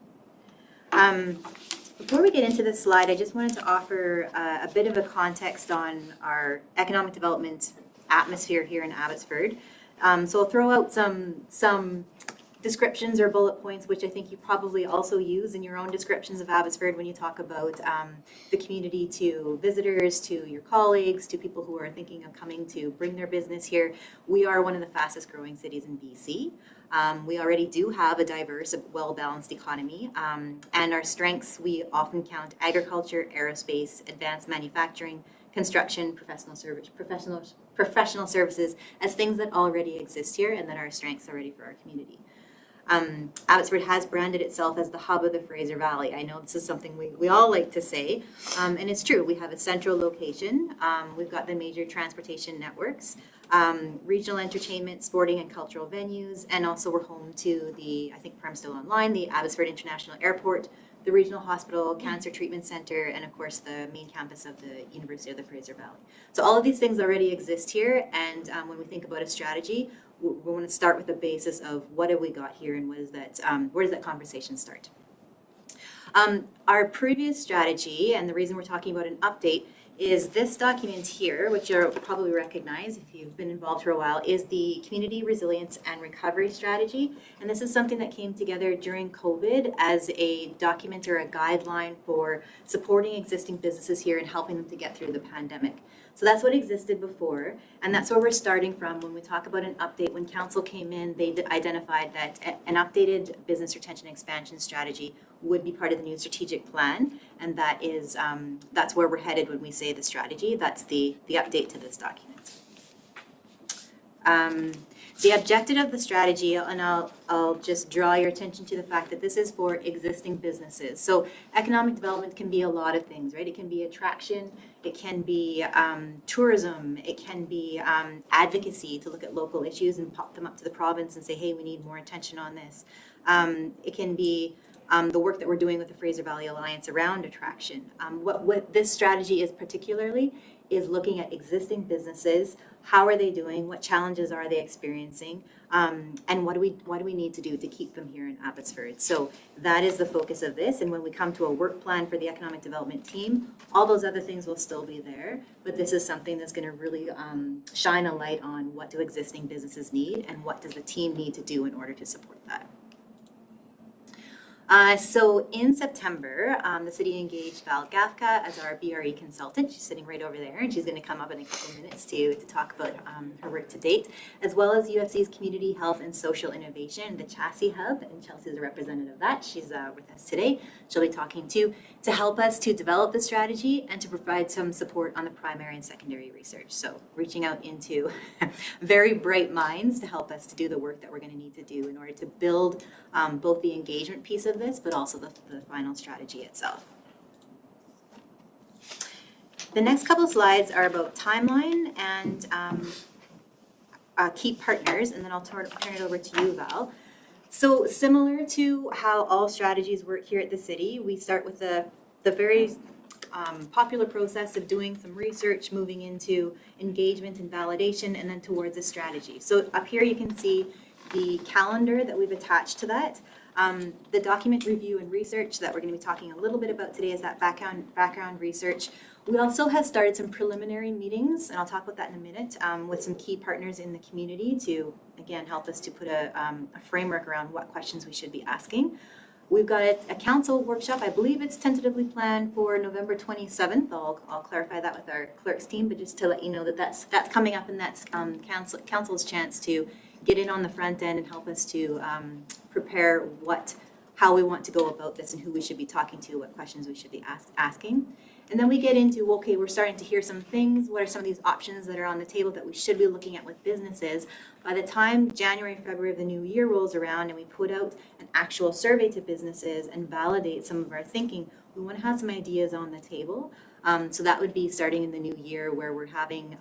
Before we get into this slide, I just wanted to offer a bit of a context on our economic development atmosphere here in Abbotsford. So I'll throw out some descriptions or bullet points, which I think you probably also use in your own descriptions of Abbotsford when you talk about the community to visitors, to your colleagues, to people who are thinking of coming to bring their business here. We are one of the fastest growing cities in BC. We already do have a diverse, well-balanced economy, and our strengths, we often count agriculture, aerospace, advanced manufacturing, construction, professional services as things that already exist here and that are strengths already for our community. Abbotsford has branded itself as the hub of the Fraser Valley. I know this is something we all like to say, and it's true. We have a central location. We've got the major transportation networks, regional entertainment, sporting and cultural venues, and also we're home to the, I think I'm still online, the Abbotsford International Airport, the Regional Hospital, Cancer Treatment Center, and of course the main campus of the University of the Fraser Valley. So all of these things already exist here, and when we think about a strategy, we want to start with the basis of what have we got here and what is that, where does that conversation start? Our previous strategy, and the reason we're talking about an update, is this document here, which you'll probably recognize if you've been involved for a while, is the Community Resilience and Recovery Strategy. And this is something that came together during COVID as a document or a guideline for supporting existing businesses here and helping them to get through the pandemic. So that's what existed before, and that's where we're starting from when we talk about an update. When council came in, they identified that an updated business retention expansion strategy would be part of the new strategic plan, and that is that's where we're headed when we say the strategy. That's the update to this document. The objective of the strategy, and I'll just draw your attention to the fact that this is for existing businesses. So economic development can be a lot of things, right? It can be attraction, it can be tourism, it can be advocacy to look at local issues and pop them up to the province and say, hey, we need more attention on this. It can be the work that we're doing with the Fraser Valley Alliance around attraction. What this strategy is particularly is looking at existing businesses. How are they doing? What challenges are they experiencing? And what do we need to do to keep them here in Abbotsford? So that is the focus of this. And when we come to a work plan for the economic development team, all those other things will still be there. But this is something that's going to really shine a light on what do existing businesses need and what does the team need to do in order to support that. So in September, the city engaged Val Gafka as our BRE consultant. She's sitting right over there, and she's going to come up in a couple of minutes to talk about her work to date, as well as UFC's Community Health and Social Innovation, the Chassis Hub, and Chelsea is a representative of that. She's with us today. She'll be talking to help us to develop the strategy and to provide some support on the primary and secondary research. So reaching out into very bright minds to help us to do the work that we're going to need to do in order to build both the engagement piece of this, but also the final strategy itself. The next couple slides are about timeline and key partners, and then I'll turn it over to you, Val. So similar to how all strategies work here at the city, we start with the very popular process of doing some research, moving into engagement and validation, and then towards a strategy. So up here you can see the calendar that we've attached to that. The document review and research that we're going to be talking a little bit about today is that background research. We also have started some preliminary meetings, and I'll talk about that in a minute, with some key partners in the community to, again, help us to put a framework around what questions we should be asking. We've got a council workshop. I believe it's tentatively planned for November 27th. I'll clarify that with our clerks team, but just to let you know that that's coming up, and that's council's chance to get in on the front end and help us to prepare how we want to go about this and who we should be talking to, what questions we should be asking. And then we get into, okay, we're starting to hear some things. What are some of these options that are on the table that we should be looking at with businesses? By the time January, February of the new year rolls around and we put out an actual survey to businesses and validate some of our thinking, we want to have some ideas on the table. So that would be starting in the new year, where we're having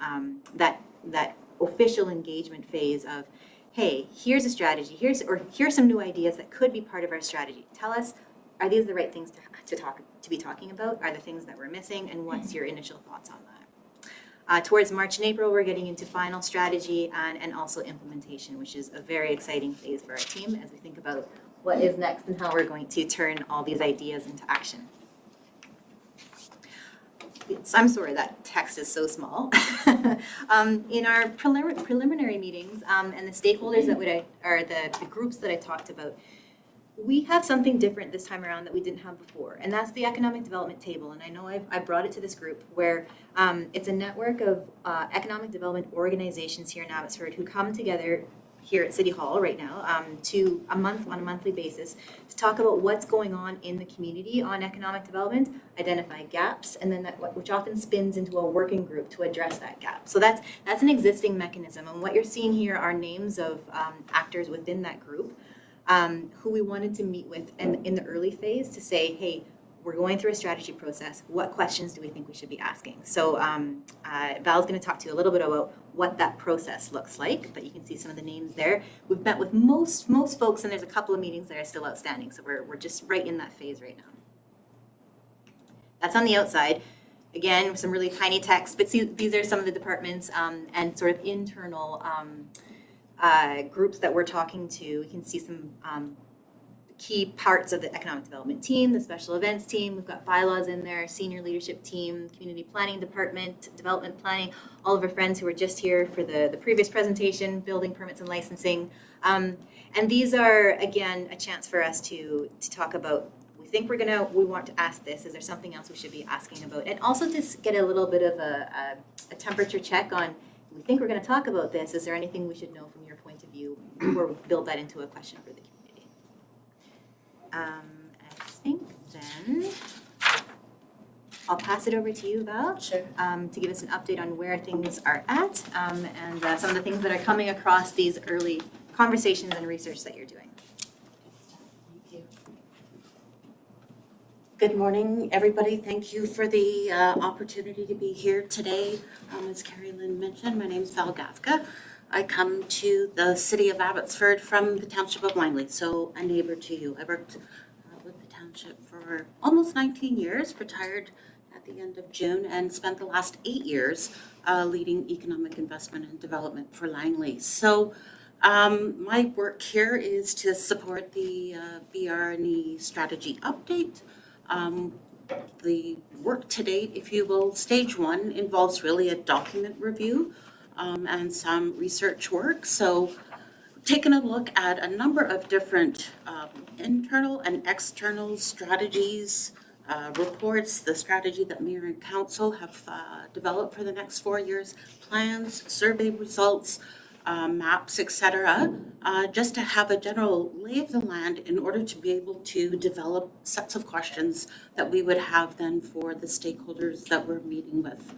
that official engagement phase of, hey, here's a strategy, here's some new ideas that could be part of our strategy. Tell us, are these the right things to be talking about? Are the things that we're missing? And what's your initial thoughts on that? Towards March and April, we're getting into final strategy and also implementation, which is a very exciting phase for our team as we think about what is next and how we're going to turn all these ideas into action. I'm sorry, that text is so small. In our preliminary meetings and the stakeholders the groups that I talked about, we have something different this time around that we didn't have before, and that's the economic development table. And I know I brought it to this group where it's a network of economic development organizations here in Abbotsford who come together here at City Hall right now on a monthly basis to talk about what's going on in the community on economic development, identify gaps, and then which often spins into a working group to address that gap. So that's an existing mechanism, and what you're seeing here are names of actors within that group. who we wanted to meet with in the early phase to say, hey, we're going through a strategy process. What questions do we think we should be asking? So Val's going to talk to you a little bit about what that process looks like, but you can see some of the names there. We've met with most folks, and there's a couple of meetings that are still outstanding. So we're just right in that phase right now. That's on the outside. Again, some really tiny text, but see, these are some of the departments and sort of internal groups that we're talking to. We can see some key parts of the economic development team, the special events team. We've got bylaws in there, senior leadership team, community planning department, development planning, all of our friends who were just here for the previous presentation, building permits and licensing. And these are, again, a chance for us to talk about, we want to ask this, is there something else we should be asking about? And also to get a little bit of a temperature check on, we think we're going to talk about this, is there anything we should know from your point of view, or build that into a question for the community? I think then I'll pass it over to you, Val. Sure. To give us an update on where things are at and some of the things that are coming across these early conversations and research that you're doing. Thank you. Good morning, everybody. Thank you for the opportunity to be here today. As Carrie Lynn mentioned, my name is Val Gafka. I come to the city of Abbotsford from the township of Langley, so a neighbor to you. I worked with the township for almost 19 years, retired at the end of June, and spent the last 8 years leading economic investment and development for Langley. So my work here is to support the BRNE strategy update. The work to date, if you will, stage one involves really a document review and some research work. So taking a look at a number of different internal and external strategies, reports, the strategy that Mayor and Council have developed for the next 4 years, plans, survey results, maps, etc., just to have a general lay of the land in order to be able to develop sets of questions that we would have then for the stakeholders that we're meeting with.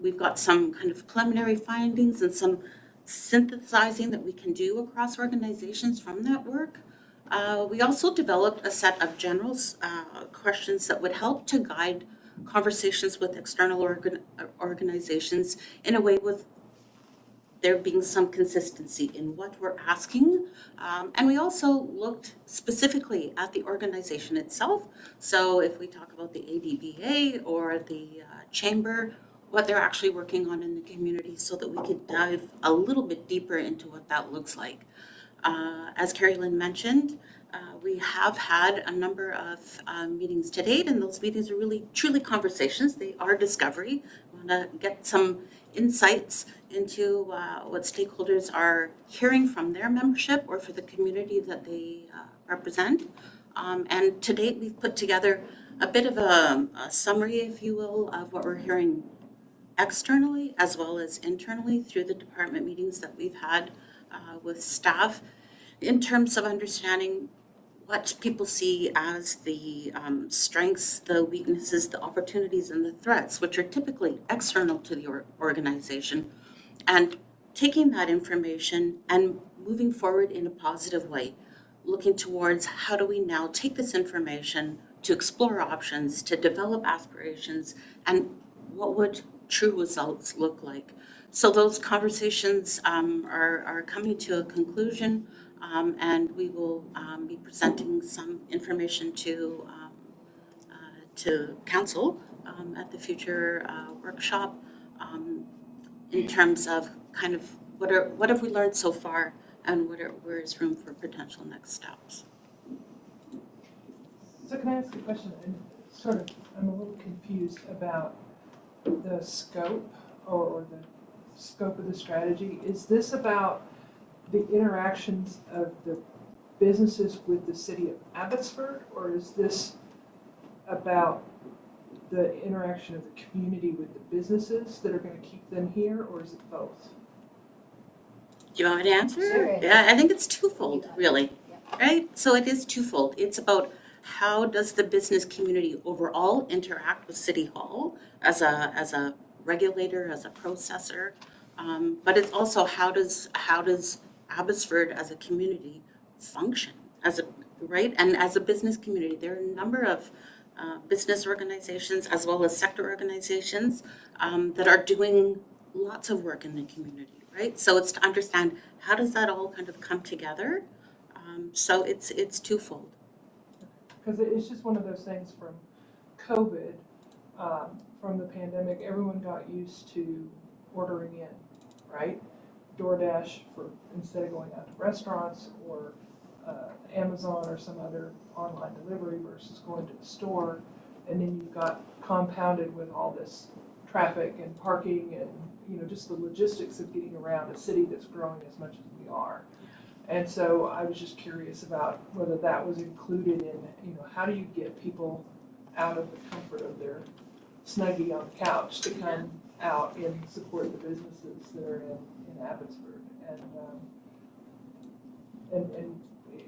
We've got some kind of preliminary findings and some synthesizing that we can do across organizations from that work. We also developed a set of general questions that would help to guide conversations with external organizations in a way with there being some consistency in what we're asking. And we also looked specifically at the organization itself. So if we talk about the ADBA or the chamber, what they're actually working on in the community so that we could dive a little bit deeper into what that looks like. As Carrie Lynn mentioned, we have had a number of meetings to date, and those meetings are really truly conversations. They are discovery. We want to get some insights into what stakeholders are hearing from their membership or for the community that they represent. And to date, we've put together a bit of a summary, if you will, of what we're hearing externally as well as internally through the department meetings that we've had with staff in terms of understanding what people see as the strengths, the weaknesses, the opportunities, and the threats, which are typically external to the organization, and taking that information and moving forward in a positive way, looking towards how do we now take this information to explore options, to develop aspirations, and what would true results look like. So those conversations are coming to a conclusion, and we will be presenting some information to council at the future workshop in terms of kind of what have we learned so far and where is room for potential next steps. So can I ask a question? I'm a little confused about the scope or the scope of the strategy. Is this about the interactions of the businesses with the city of Abbotsford, or is this about the interaction of the community with the businesses that are going to keep them here, or is it both? Do you want me to answer? Sure. Yeah, I think it's twofold, really, right? So it is twofold. It's about how does the business community overall interact with City Hall as a regulator, as a processor, but it's also how does Abbotsford as a community function, right? And as a business community, there are a number of business organizations as well as sector organizations that are doing lots of work in the community, right? So it's to understand how does that all kind of come together. So it's twofold. Because it's just one of those things from COVID, from the pandemic, everyone got used to ordering in, right? DoorDash for instead of going out to restaurants or Amazon or some other online delivery versus going to the store. And then you got compounded with all this traffic and parking and, you know, just the logistics of getting around a city that's growing as much as we are. And so I was just curious about whether that was included in, you know, how do you get people out of the comfort of their snuggie on the couch to come out and support the businesses that are in Abbotsford. And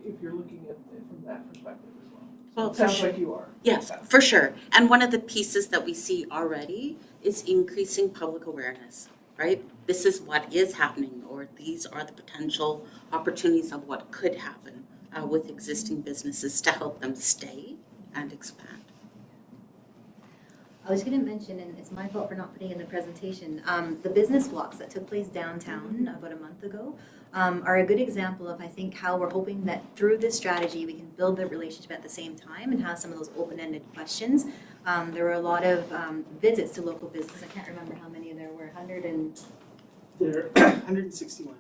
if you're looking at it from that perspective as well. Well, It sounds like you are. Yes, for sure. And one of the pieces that we see already is increasing public awareness, right? This is what is happening, or these are the potential opportunities of what could happen with existing businesses to help them stay and expand. I was going to mention, and it's my fault for not putting in the presentation, the business walks that took place downtown about a month ago are a good example of, I think, how we're hoping that through this strategy we can build the relationship at the same time and have some of those open-ended questions. There were a lot of visits to local businesses. I can't remember how many there were, There are 161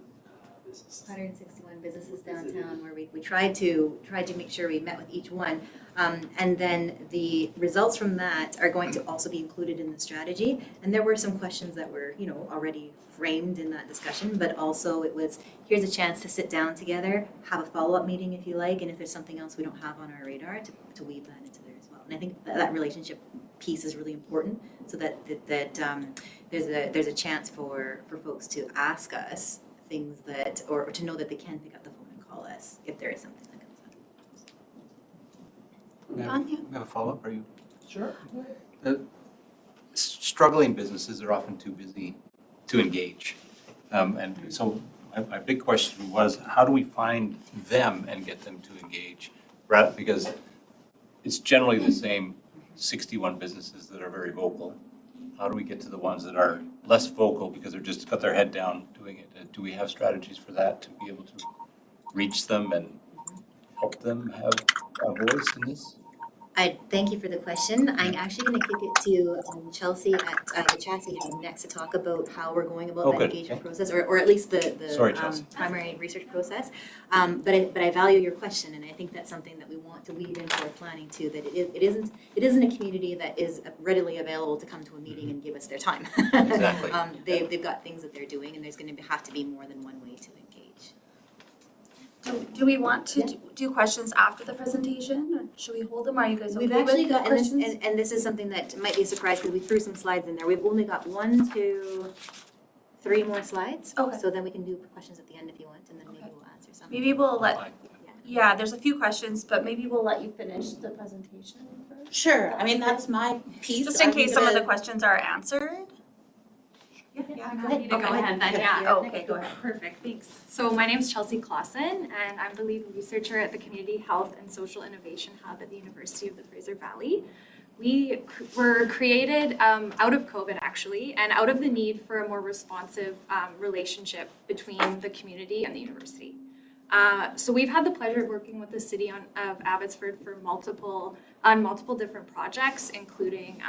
businesses. 161 businesses downtown where we tried to make sure we met with each one. And then the results from that are going to also be included in the strategy. And there were some questions that were, you know, already framed in that discussion, but also it was, here's a chance to sit down together, have a follow-up meeting if you like, and if there's something else we don't have on our radar, to weave that into there as well. And I think that relationship piece is really important, so that there's a chance for folks to ask us things that, or to know that they can pick up the phone and call us if there is something that comes up. We have a follow-up, are you? Sure. Struggling businesses are often too busy to engage. And so my big question was, how do we find them and get them to engage? Because it's generally the same 61 businesses that are very vocal. How do we get to the ones that are less vocal because they're just got their head down doing it? Do we have strategies for that to be able to reach them and help them have a voice in this? I thank you for the question. I'm actually going to kick it to Chelsea at the Chassis Hub next to talk about how we're going about that engagement process, or at least the primary research process. But I value your question, and I think that's something that we want to weave into our planning too. That it isn't a community that is readily available to come to a meeting and give us their time. Exactly. They've got things that they're doing, and there's going to have to be more than one way to engage. Do we want to do questions after the presentation, or should we hold them? Are you guys okay We've actually with got, questions? and this is something that might be a surprise because we threw some slides in there. We've only got 1, 2, 3 more slides. Okay. So then we can do questions at the end if you want, and then maybe we'll answer some. Maybe we'll let, yeah, there's a few questions, but maybe we'll let you finish the presentation first. Sure. I mean, that's my piece. Just in case some of the questions are answered. Yeah, I'm happy to go ahead then, yeah. Oh, okay, go ahead. Perfect, thanks. So my name's Chelsea Clausen, and I'm the lead researcher at the Community Health and Social Innovation Hub at the University of the Fraser Valley. We were created out of COVID, actually, and out of the need for a more responsive relationship between the community and the university. So we've had the pleasure of working with the city of Abbotsford for multiple different projects, including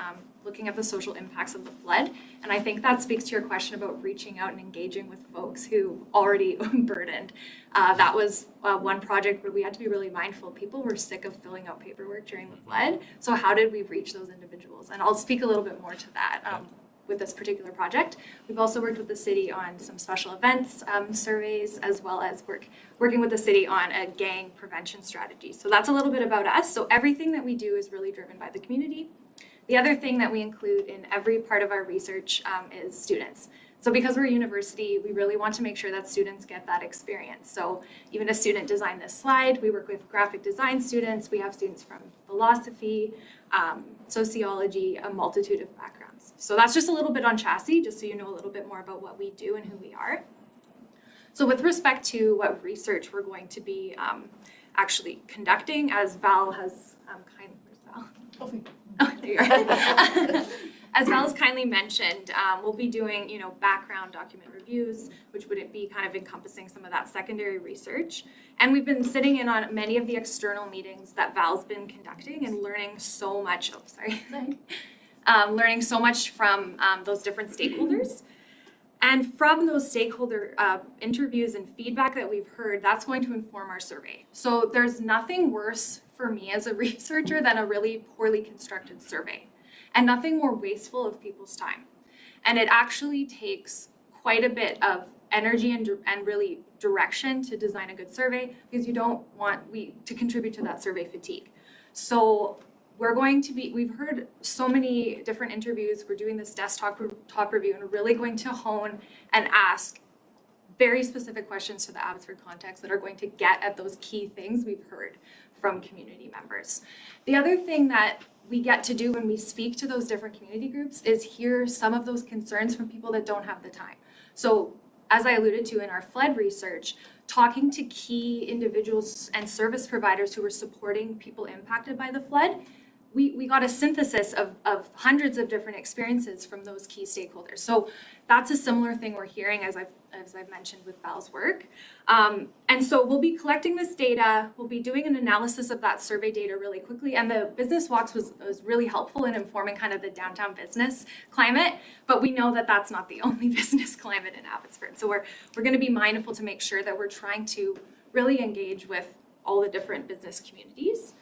looking at the social impacts of the flood. And I think that speaks to your question about reaching out and engaging with folks who already burdened. That was one project where we had to be really mindful. People were sick of filling out paperwork during the flood. So how did we reach those individuals? And I'll speak a little bit more to that. With this particular project. We've also worked with the city on some special events surveys, as well as working with the city on a gang prevention strategy. So that's a little bit about us. So everything that we do is really driven by the community. The other thing that we include in every part of our research is students. So because we're a university, we really want to make sure that students get that experience. So even a student designed this slide. We work with graphic design students. We have students from philosophy, sociology, a multitude of backgrounds. So that's just a little bit on Chassis, just so you know a little bit more about what we do and who we are. So with respect to what research we're going to be actually conducting, as Val has where's Val? Oh, there you are. As Val has kindly mentioned, we'll be doing, background document reviews, which would be kind of encompassing some of that secondary research. And we've been sitting in on many of the external meetings that Val's been conducting and learning so much. Oh, sorry. Learning so much from those different stakeholders. And from those stakeholder interviews and feedback that we've heard, that's going to inform our survey. So there's nothing worse for me as a researcher than a really poorly constructed survey, and nothing more wasteful of people's time. And it actually takes quite a bit of energy and really direction to design a good survey, because you don't want to contribute to that survey fatigue. So we've heard so many different interviews. We're doing this desktop review, and we're really going to hone and ask very specific questions to the Abbotsford context that are going to get at those key things we've heard from community members. The other thing that we get to do when we speak to those different community groups is hear some of those concerns from people that don't have the time. So as I alluded to in our flood research, talking to key individuals and service providers who were supporting people impacted by the flood, we got a synthesis of hundreds of different experiences from those key stakeholders. So that's a similar thing we're hearing as I've mentioned with Val's work. And so we'll be collecting this data, we'll be doing an analysis of that survey data really quickly, and the business walks was really helpful in informing kind of the downtown business climate, but we know that that's not the only business climate in Abbotsford. So we're going to be mindful to make sure that we're trying to really engage with all the different business communities.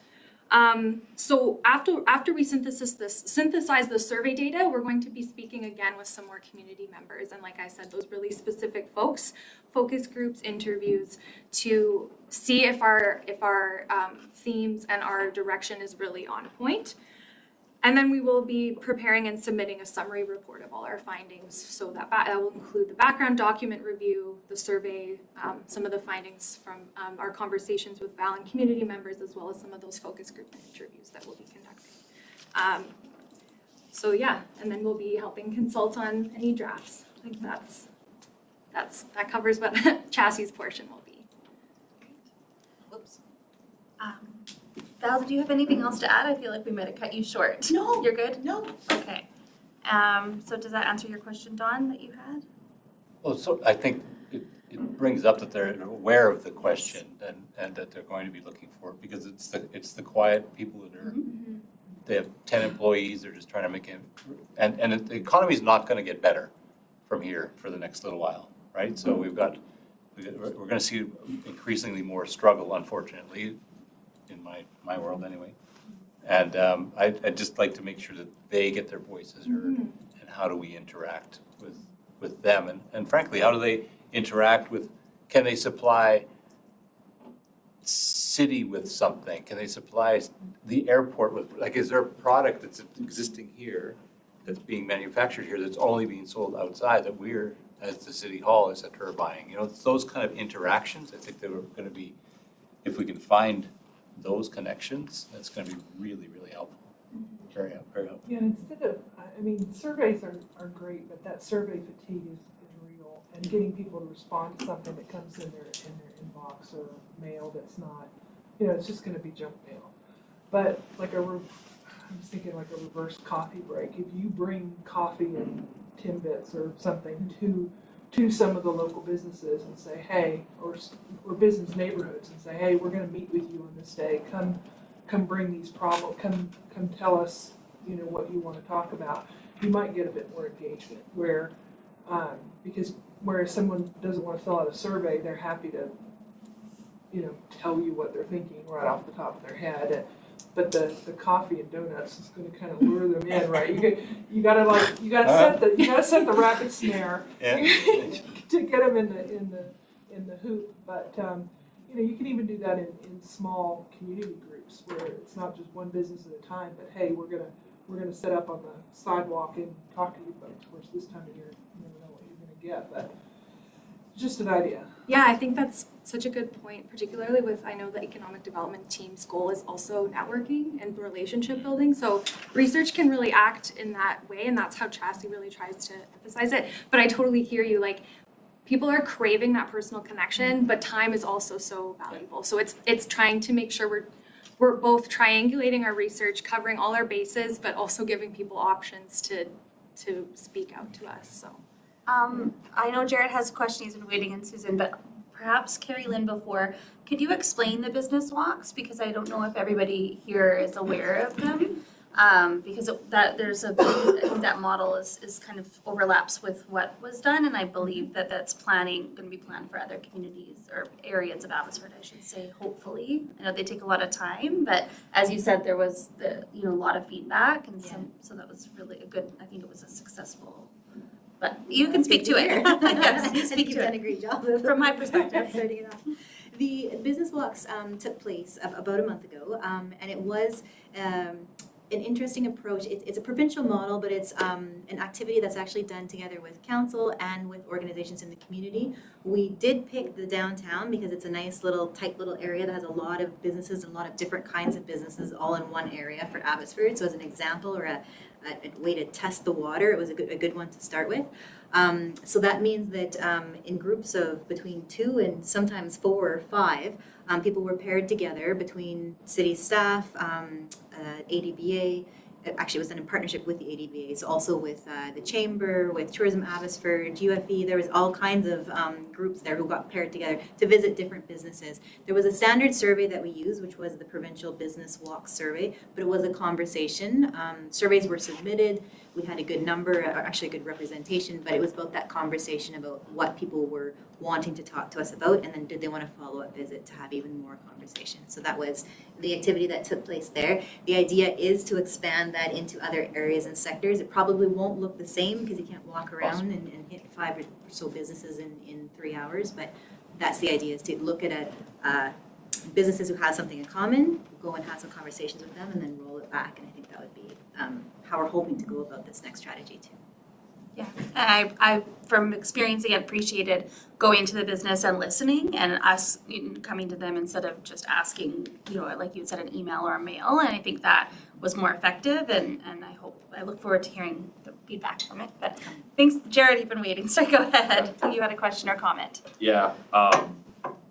So after we synthesize the survey data, we're going to be speaking again with some more community members. And like I said, those really specific folks, focus groups, interviews, to see if our themes and our direction is really on point. And then we will be preparing and submitting a summary report of all our findings. So that will include the background document review, the survey, some of the findings from our conversations with Val and community members, as well as some of those focus group interviews that we'll be conducting. So yeah, and then we'll be helping consult on any drafts. I think that covers what chassis portion will be. Whoops. Val, did you have anything else to add? I feel like we might have cut you short. No. You're good? No. Okay. So does that answer your question, Dawn, that you had? Well, so I think it brings up that they're aware of the question and that they're going to be looking for it, because it's the quiet people that are, they have 10 employees, they're just trying to make it, and the economy is not going to get better from here for the next little while, right? So we're going to see increasingly more struggle, unfortunately, in my world anyway. And I'd just like to make sure that they get their voices heard, and how do we interact with them, and frankly, how do they interact with, can they supply city with something? Can they supply the airport with, like, is there a product that's existing here that's being manufactured here that's only being sold outside that we're, as the city hall, et cetera, are buying? It's those kind of interactions. I think they were going to be, if we can find those connections, that's going to be really, really helpful. Very helpful. Yeah, instead of, surveys are great, but that survey fatigue is real. And getting people to respond to something that comes in their inbox or mail that's not, it's just going to be junk mail. But like I was thinking like a reverse coffee break. If you bring coffee and Timbits or something to some of the local businesses and say, hey, or business neighborhoods and say, hey, we're going to meet with you on this day. Come bring these problems. Come tell us, what you want to talk about. You might get a bit more engagement. Because whereas someone doesn't want to fill out a survey, they're happy to, tell you what they're thinking right off the top of their head. But the coffee and donuts is going to kind of lure them in, right? You gotta set the rabbit snare to get them in the hoop. But you can even do that in small community groups where it's not just one business at a time. But hey, we're gonna set up on the sidewalk and talk to you folks. Of course, this time of year you never know what you're gonna get, but just an idea. Yeah, I think that's such a good point, particularly with, I know the economic development team's goal is also networking and relationship building. So research can really act in that way, and that's how Chassis really tries to emphasize it. But I totally hear you, like, people are craving that personal connection, but time is also so valuable. So it's trying to make sure we're both triangulating our research, covering all our bases, but also giving people options to speak out to us. So I know Jared has a question he's been waiting, and Susan, but perhaps Carrie Lynn before, could you explain the business walks? Because I don't know if everybody here is aware of them. Because I think that model is kind of overlaps with what was done, and I believe that that's going to be planned for other communities or areas of Abbotsford, I should say, hopefully. I know they take a lot of time, but as you said, there was a lot of feedback, and so that was really I think it was a successful, but you can speak to it. Yes, I think you've done a great job From my perspective. starting it off. The business walks took place about a month ago, and it was an interesting approach. It's a provincial model, but it's an activity that's actually done together with council and with organizations in the community. We did pick the downtown because it's a nice tight little area that has a lot of businesses and a lot of different kinds of businesses all in one area for Abbotsford. So as an example or a way to test the water, it was a good one to start with. So that means that in groups of between 2 and sometimes 4 or 5, people were paired together between city staff, ADBA. Actually, it was done in partnership with the ADBA, so also with the Chamber, with Tourism Abbotsford, UFE. There was all kinds of groups there who got paired together to visit different businesses. There was a standard survey that we used, which was the Provincial Business Walk Survey, but it was a conversation. Surveys were submitted. We had a good number, or actually a good representation, but it was about that conversation about what people were wanting to talk to us about, and then did they want a follow-up visit to have even more conversation. So that was the activity that took place there. The idea is to expand that into other areas and sectors. It probably won't look the same because you can't walk around and hit 5 or so businesses in 3 hours, but that's the idea, is to look at businesses who have something in common, go and have some conversations with them, and then roll it back. And I think that would be how we're hoping to go about this next strategy too. Yeah, and I from experience again appreciated going to the business and listening, and us coming to them instead of just asking, like you said, an email or a mail. And I think that was more effective, and I look forward to hearing the feedback from it. But thanks, Jared, you've been waiting, so go ahead. You had a question or comment. Yeah,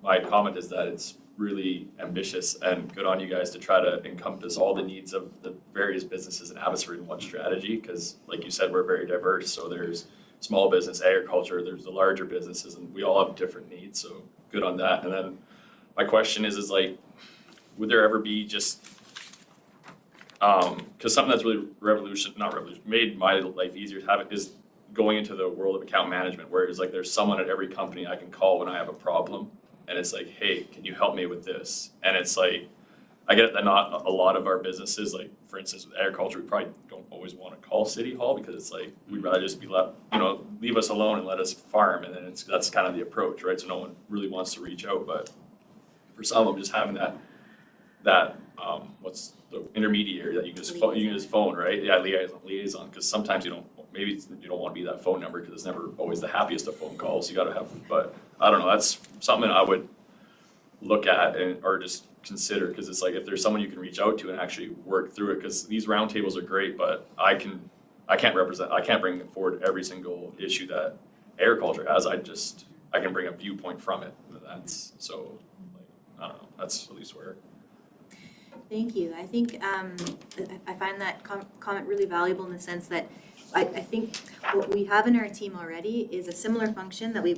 my comment is that it's really ambitious and good on you guys to try to encompass all the needs of the various businesses in Abbotsford in one strategy, because like you said, we're very diverse. So there's small business, agriculture, there's the larger businesses, and we all have different needs, so good on that. And then my question is like, would there ever be just, because something that's really made my life easier to have it is going into the world of account management, where it's like there's someone at every company I can call when I have a problem. And it's like, hey, can you help me with this? And it's like, I get that not a lot of our businesses, like for instance with agriculture, we probably don't always want to call City Hall because it's like, we'd rather just be left, leave us alone and let us farm. And then that's kind of the approach, right? So no one really wants to reach out, but for some of them, just having that what's the intermediary that you can just phone, right? Yeah, liaison, because sometimes you don't want to be that phone number because it's never always the happiest of phone calls. You got to have, but I don't know, that's something I would look at or just consider, because it's like if there's someone you can reach out to and actually work through it, because these roundtables are great, but I can't bring forward every single issue that agriculture has. I can bring a viewpoint from it. That's so, I don't know, that's at least where. Thank you. I think I find that comment really valuable in the sense that I think what we have in our team already is a similar function that we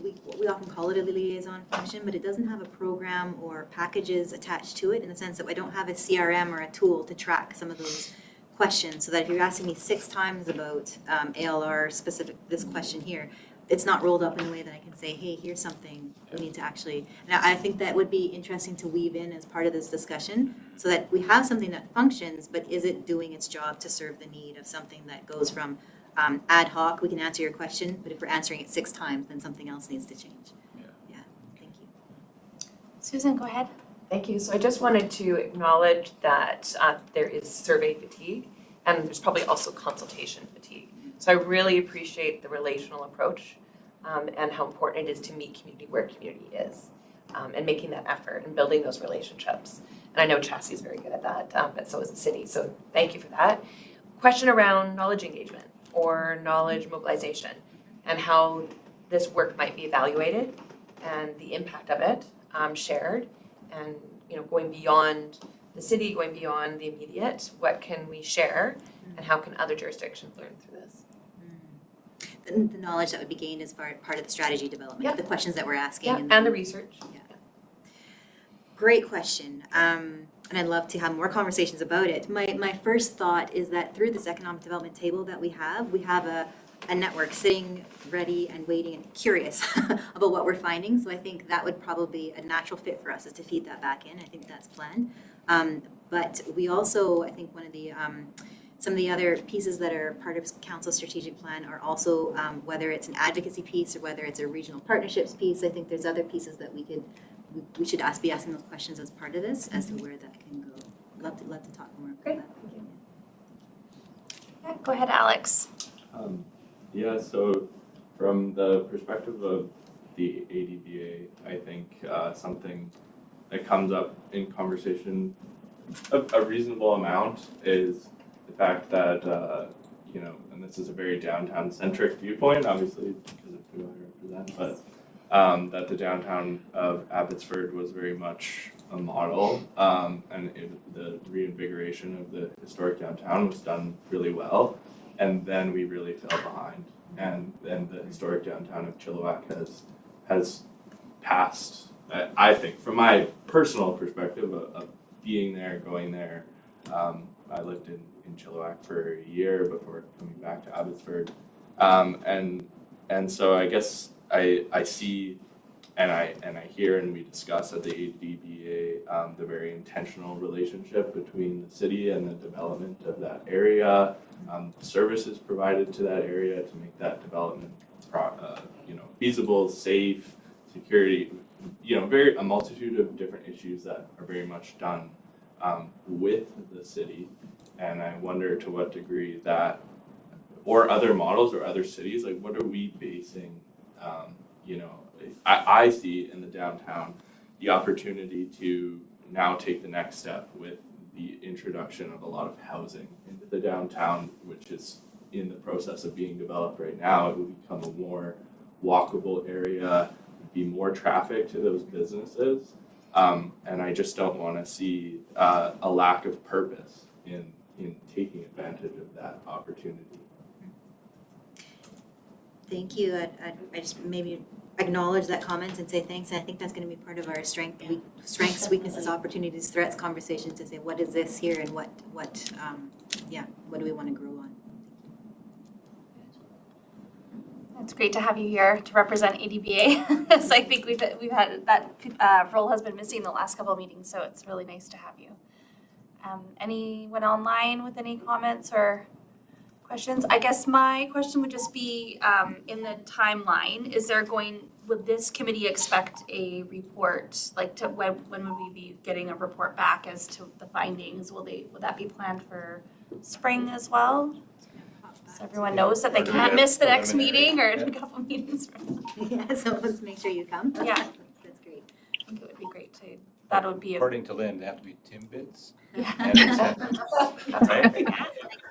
often call it a liaison function, but it doesn't have a program or packages attached to it, in the sense that I don't have a CRM or a tool to track some of those questions, so that if you're asking me 6 times about ALR specific, this question here, it's not rolled up in a way that I can say, hey, here's something we need to actually, and I think that would be interesting to weave in as part of this discussion, so that we have something that functions, but is it doing its job to serve the need of something that goes from ad hoc, we can answer your question, but if we're answering it 6 times, then something else needs to change. Yeah, thank you. Susan, go ahead. Thank you. So I just wanted to acknowledge that there is survey fatigue, and there's probably also consultation fatigue. So I really appreciate the relational approach and how important it is to meet community where community is, and making that effort and building those relationships. And I know Chassis is very good at that, but so is the city. So thank you for that. Question around knowledge engagement or knowledge mobilization, and how this work might be evaluated and the impact of it shared, and going beyond the city, going beyond the immediate, what can we share and how can other jurisdictions learn through this? The knowledge that would be gained as part of the strategy development, the questions that we're asking. And the research. Yeah. Great question. And I'd love to have more conversations about it. My first thought is that through this economic development table that we have a network sitting ready and waiting and curious about what we're finding. So I think that would probably be a natural fit for us, is to feed that back in. I think that's planned. But we also, I think one of the some of the other pieces that are part of Council's strategic plan are also whether it's an advocacy piece or whether it's a regional partnerships piece. I think there's other pieces that we should be asking those questions as part of this, as to where that can go. Love to talk more about that. Yeah, go ahead, Alex. Yeah, so from the perspective of the ADBA, I think something that comes up in conversation a reasonable amount is the fact that, and this is a very downtown-centric viewpoint, obviously, because of who I represent, but that the downtown of Abbotsford was very much a model, and the reinvigoration of the historic downtown was done really well, and then we really fell behind, and then the historic downtown of Chilliwack has passed, I think, from my personal perspective of being there, going there. I lived in Chilliwack for a year before coming back to Abbotsford, and so I guess I see and I hear and we discuss at the ADBA the very intentional relationship between the city and the development of that area, services provided to that area to make that development feasible, safe, security, a multitude of different issues that are very much done with the city. And I wonder to what degree that, or other models or other cities, like what are we basing, I see in the downtown the opportunity to now take the next step with the introduction of a lot of housing into the downtown, which is in the process of being developed right now. It will become a more walkable area, be more traffic to those businesses. And I just don't want to see a lack of purpose in taking advantage of that opportunity. Thank you. I just maybe acknowledge that comment and say thanks. And I think that's going to be part of our strengths, weaknesses, opportunities, threats conversations, to say what is this here and what do we want to grow on. It's great to have you here to represent ADBA. So I think we've had that role has been missing the last couple of meetings, so it's really nice to have you. Anyone online with any comments or questions? I guess my question would just be in the timeline. Would this committee expect a report? Like when would we be getting a report back as to the findings? Would that be planned for spring as well? So everyone knows that they can't miss the next meeting or a couple meetings from now. Yeah, so let's make sure you come. Yeah. That's great. I think it would be great to, that would be According to Lynn, they have to be Timbits. Yeah. Right?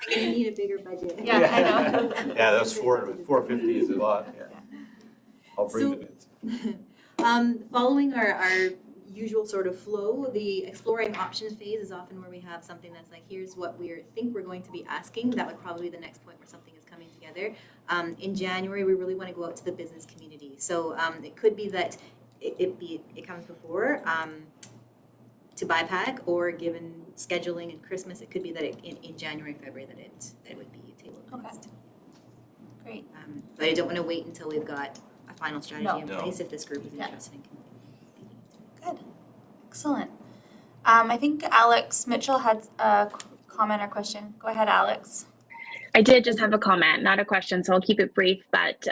You need a bigger budget. Yeah, I know. Yeah, that's 450 is a lot, yeah. I'll bring the bits. Following our usual sort of flow, the exploring options phase is often where we have something that's like, here's what we think we're going to be asking. That would probably be the next point where something is coming together. In January, we really want to go out to the business community. So it could be that it comes before to BIPAC, or given scheduling and Christmas, it could be that in January, February that it would be tabled next. Great. But I don't want to wait until we've got a final strategy in No. place if this group is interested in continuing. Good. Excellent. I think Alex Mitchell had a comment or question. Go ahead, Alex. I did just have a comment, not a question, so I'll keep it brief, but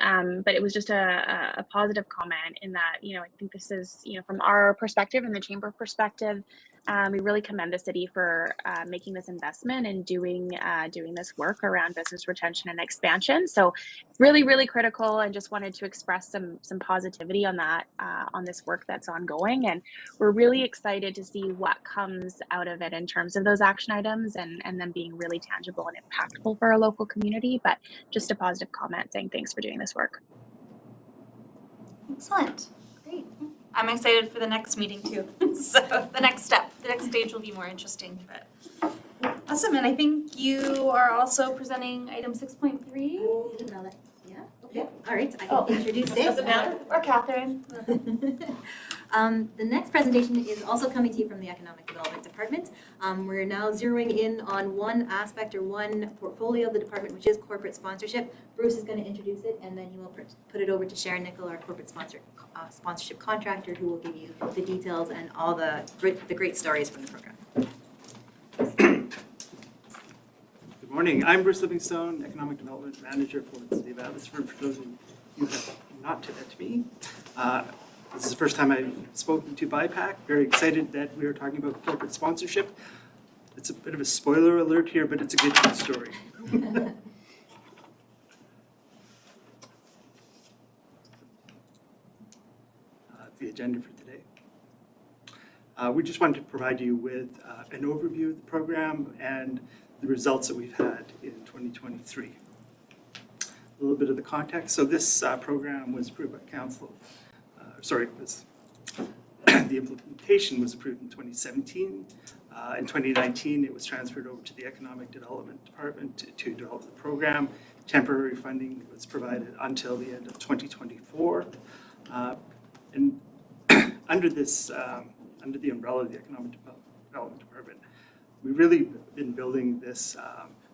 it was just a positive comment in that, I think this is, from our perspective and the chamber perspective, we really commend the city for making this investment and doing this work around business retention and expansion. So really, really critical, and just wanted to express some positivity on that, on this work that's ongoing. And we're really excited to see what comes out of it in terms of those action items and them being really tangible and impactful for our local community. But just a positive comment saying thanks for doing this work. Excellent, great. I'm excited for the next meeting too. So the next stage will be more interesting, but awesome. And I think you are also presenting item 6.3. Yeah, okay, all right, I Oh. can introduce it. Does it matter? Or Catherine. The next presentation is also coming to you from the Economic Development Department. We're now zeroing in on one aspect or one portfolio of the department, which is corporate sponsorship. Bruce is going to introduce it, and then he will put it over to Sharon Nickel, our corporate sponsorship contractor, who will give you the details and all the great stories from the program. Good morning. I'm Bruce Livingstone, Economic Development Manager for the City of Abbotsford. For those of you who have not met me, this is the first time I've spoken to BIPAC. Very excited that we are talking about corporate sponsorship. It's a bit of a spoiler alert here, but it's a good news story. The agenda for today. We just wanted to provide you with an overview of the program and the results that we've had in 2023. A little bit of the context. So this program was approved by council. The implementation was approved in 2017. In 2019, it was transferred over to the Economic Development Department to develop the program. Temporary funding was provided until the end of 2024. And under this, under the umbrella of the Economic Development Department, we've really been building this.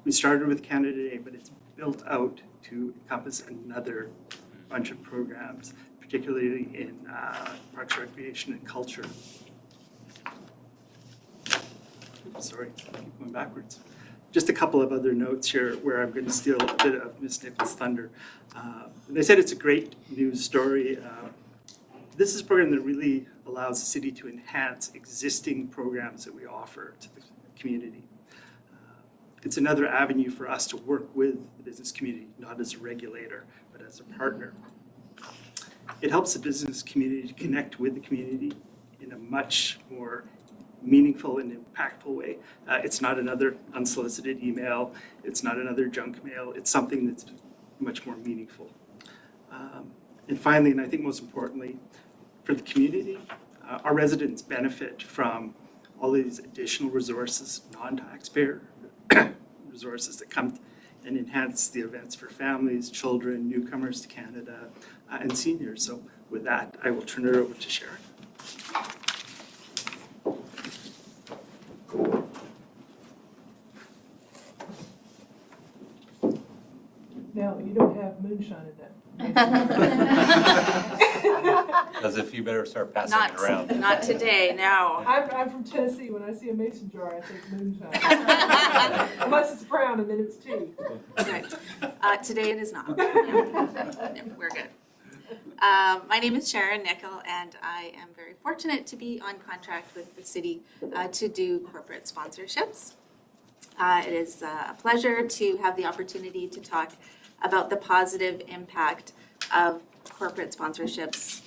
We started with Canada Day, but it's built out to encompass another bunch of programs, particularly in parks, recreation, and culture. Oops, sorry, I keep going backwards. Just a couple of other notes here where I'm going to steal a bit of Ms. Nichols' thunder. They said it's a great news story. This is a program that really allows the city to enhance existing programs that we offer to the community. It's another avenue for us to work with the business community, not as a regulator, but as a partner. It helps the business community to connect with the community in a much more meaningful and impactful way. It's not another unsolicited email. It's not another junk mail. It's something that's much more meaningful. And finally, and I think most importantly, for the community, our residents benefit from all these additional resources, non-taxpayer resources that come and enhance the events for families, children, newcomers to Canada, and seniors. So with that, I will turn it over to Sharon. Now, you don't have moonshine in that. As if you better start passing it around. Not today, no. I'm from Tennessee. When I see a mason jar, I think moonshine. Unless it's brown and then it's tea. Right. Today it is not. We're good. My name is Sharon Nickel, and I am very fortunate to be on contract with the city to do corporate sponsorships. It is a pleasure to have the opportunity to talk about the positive impact of corporate sponsorships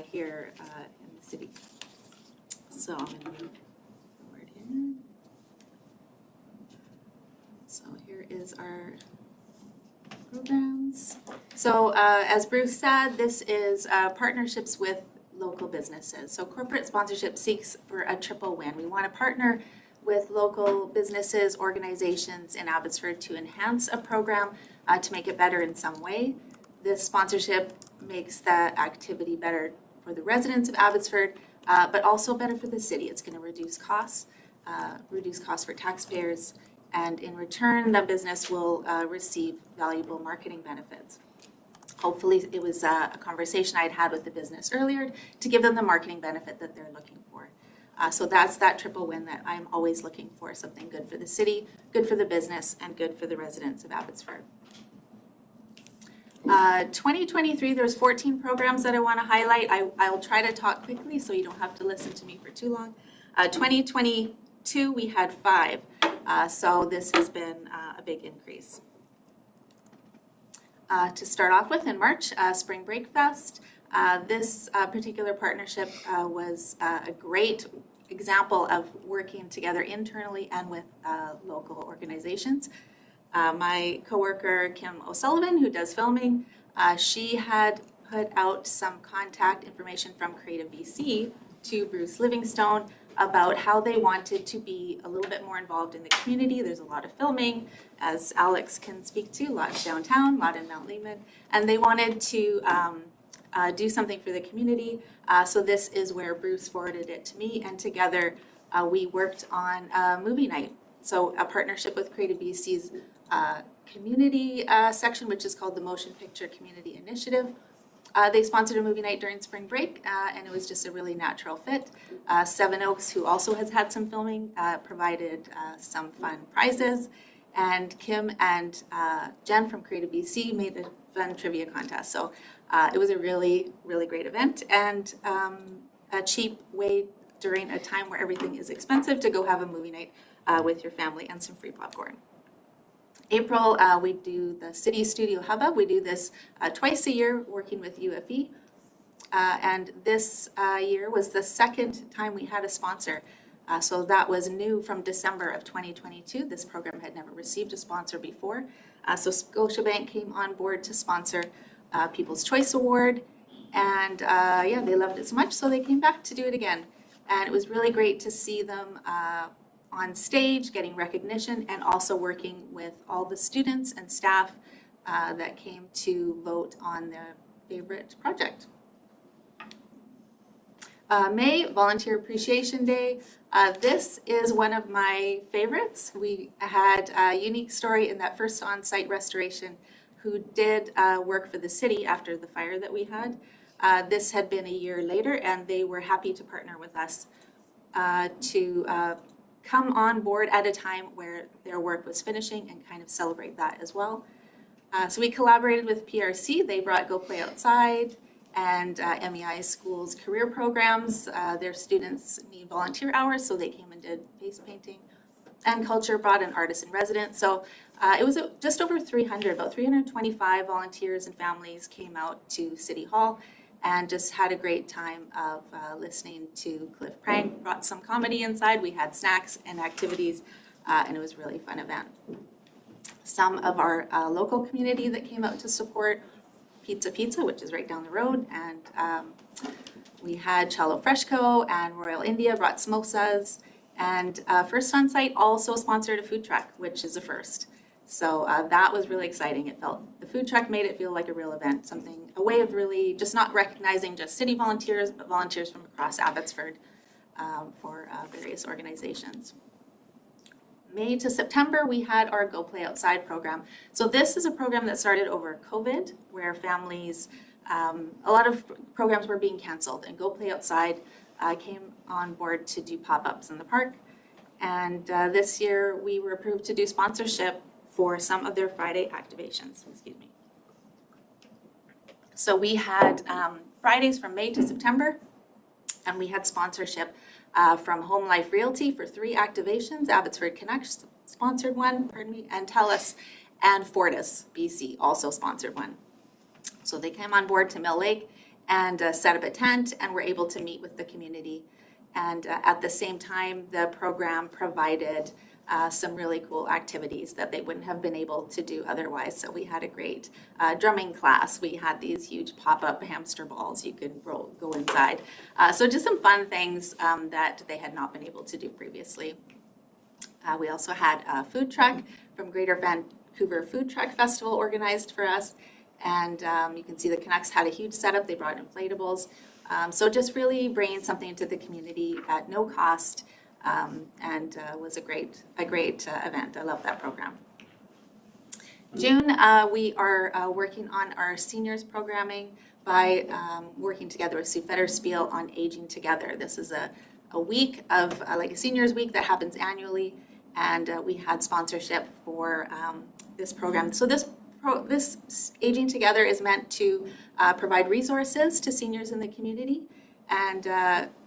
here in the city. So I'm going to move forward here. So here is our programs. So as Bruce said, this is partnerships with local businesses. So corporate sponsorship seeks for a triple win. We want to partner with local businesses, organizations in Abbotsford to enhance a program, to make it better in some way. This sponsorship makes the activity better for the residents of Abbotsford, but also better for the city. It's going to reduce costs for taxpayers, and in return, the business will receive valuable marketing benefits. Hopefully, it was a conversation I'd had with the business earlier to give them the marketing benefit that they're looking for. So that's that triple win that I'm always looking for, something good for the city, good for the business, and good for the residents of Abbotsford. 2023, there's 14 programs that I want to highlight. I'll try to talk quickly so you don't have to listen to me for too long. 2022, we had 5, so this has been a big increase. To start off with, in March, Spring Break Fest. This particular partnership was a great example of working together internally and with local organizations. My coworker, Kim O'Sullivan, who does filming, she had put out some contact information from Creative BC to Bruce Livingstone about how they wanted to be a little bit more involved in the community. There's a lot of filming, as Alex can speak to, a lot downtown, a lot in Mount Lehman, and they wanted to do something for the community. So this is where Bruce forwarded it to me, and together we worked on a movie night. So a partnership with Creative BC's community section, which is called the Motion Picture Community Initiative. They sponsored a movie night during spring break, and it was just a really natural fit. Seven Oaks, who also has had some filming, provided some fun prizes. And Kim and Jen from Creative BC made a fun trivia contest. So it was a really, really great event, and a cheap way during a time where everything is expensive to go have a movie night with your family and some free popcorn. April, we do the City Studio Hubbub. We do this twice a year working with UFE. And this year was the second time we had a sponsor. So that was new from December of 2022. This program had never received a sponsor before. So Scotiabank came on board to sponsor People's Choice Award. And yeah, they loved it so much, so they came back to do it again. And it was really great to see them on stage, getting recognition, and also working with all the students and staff that came to vote on their favorite project. May, Volunteer Appreciation Day. This is one of my favorites. We had a unique story in that first on-site restoration who did work for the city after the fire that we had. This had been a year later, and they were happy to partner with us to come on board at a time where their work was finishing and kind of celebrate that as well. So we collaborated with PRC. They brought Go Play Outside and MEI School's career programs. Their students need volunteer hours, so they came and did face painting. And Culture brought an artist in residence. So it was just over 300, about 325 volunteers and families came out to City Hall and just had a great time of listening to Cliff Prang. Brought some comedy inside. We had snacks and activities, and it was a really fun event. Some of our local community that came out to support Pizza, which is right down the road, and we had Chalo Freshco and Royal India brought samosas, and First On Site also sponsored a food truck, which is a first. So that was really exciting. The food truck made it feel like a real event, a way of really just not recognizing just city volunteers, but volunteers from across Abbotsford for various organizations. May to September, we had our Go Play Outside program. So this is a program that started over COVID, where families, a lot of programs were being canceled, and Go Play Outside came on board to do pop-ups in the park. And this year, we were approved to do sponsorship for some of their Friday activations, So we had Fridays from May to September, and we had sponsorship from Home Life Realty for 3 activations. Abbotsford Connect sponsored one, and TELUS and Fortis BC also sponsored one. So they came on board to Mill Lake and set up a tent and were able to meet with the community. And at the same time, the program provided some really cool activities that they wouldn't have been able to do otherwise. So we had a great drumming class. We had these huge pop-up hamster balls you could go inside. So just some fun things that they had not been able to do previously. We also had a food truck from Greater Vancouver Food Truck Festival organized for us. And you can see the Canucks had a huge setup. They brought inflatables. So just really bringing something to the community at no cost. And was a great event. I love that program. June, we are working on our seniors programming by working together with Sue Fetterspiel on Aging Together. This is a week of like a seniors week that happens annually, and we had sponsorship for this program. So this Aging Together is meant to provide resources to seniors in the community. And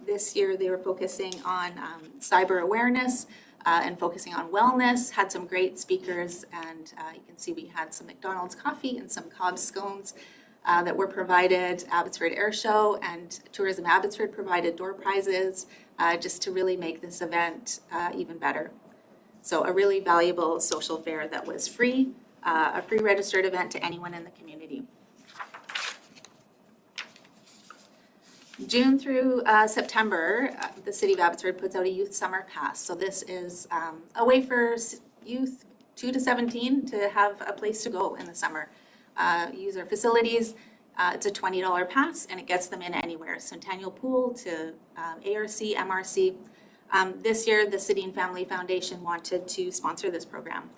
this year they were focusing on cyber awareness and focusing on wellness, had some great speakers, and you can see we had some McDonald's coffee and some Cobb scones that were provided. Abbotsford Air Show and Tourism Abbotsford provided door prizes just to really make this event even better. So a really valuable social fair that was free, a free registered event to anyone in the community. June through September, the City of Abbotsford puts out a youth summer pass. So this is a way for youth 2 to 17 to have a place to go in the summer. Use our facilities. It's a $20 pass and it gets them in anywhere. Centennial Pool to ARC, MRC. This year, the City and Family Foundation wanted to sponsor this program.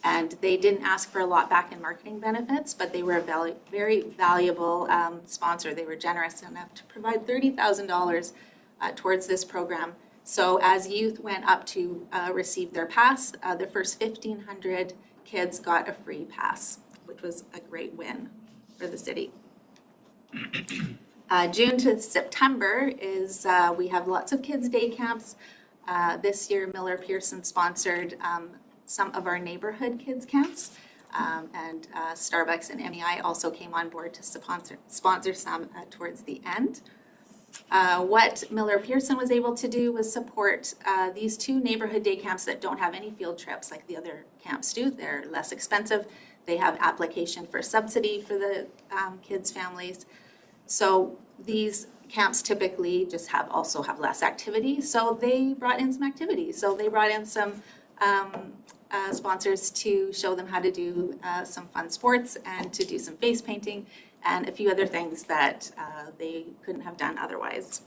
And they didn't ask for a lot back in marketing benefits, but they were a very valuable sponsor. They were generous enough to provide $30,000 towards this program. So as youth went up to receive their pass, the first 1,500 kids got a free pass, which was a great win for the city. June to September is, we have lots of kids' day camps. This year, Miller Pearson sponsored some of our neighborhood kids camps, and Starbucks and MEI also came on board to sponsor some towards the end. What Miller Pearson was able to do was support these 2 neighborhood day camps that don't have any field trips like the other camps do. They're less expensive. They have application for subsidy for the kids' families. So these camps typically just also have less activity. So they brought in some activities. So they brought in some sponsors to show them how to do some fun sports and to do some face painting and a few other things that they couldn't have done otherwise.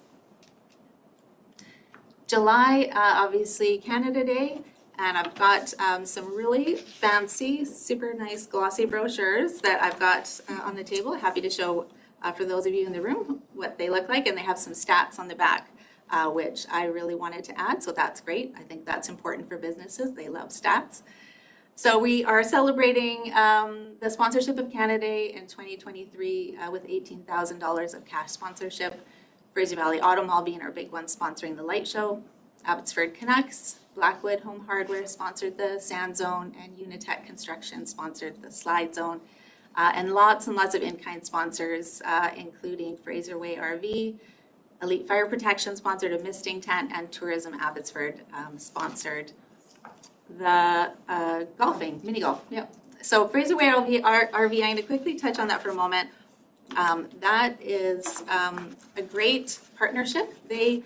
July, obviously Canada Day, and I've got some really fancy, super nice glossy brochures that I've got on the table. Happy to show for those of you in the room what they look like, and they have some stats on the back. Which I really wanted to add, so that's great. I think that's important for businesses. They love stats. So we are celebrating the sponsorship of Canada Day in 2023 with $18,000 of cash sponsorship. Fraser Valley Auto Mall being our big one, sponsoring the light show. Abbotsford Canucks, Blackwood Home Hardware sponsored the Sand Zone, and Unitech Construction sponsored the Slide Zone. And lots of in-kind sponsors, including Fraser Way RV, Elite Fire Protection sponsored a misting tent, and Tourism Abbotsford sponsored the golfing, mini golf. Yep. So Fraser Way RV, I'm going to quickly touch on that for a moment. That is a great partnership. They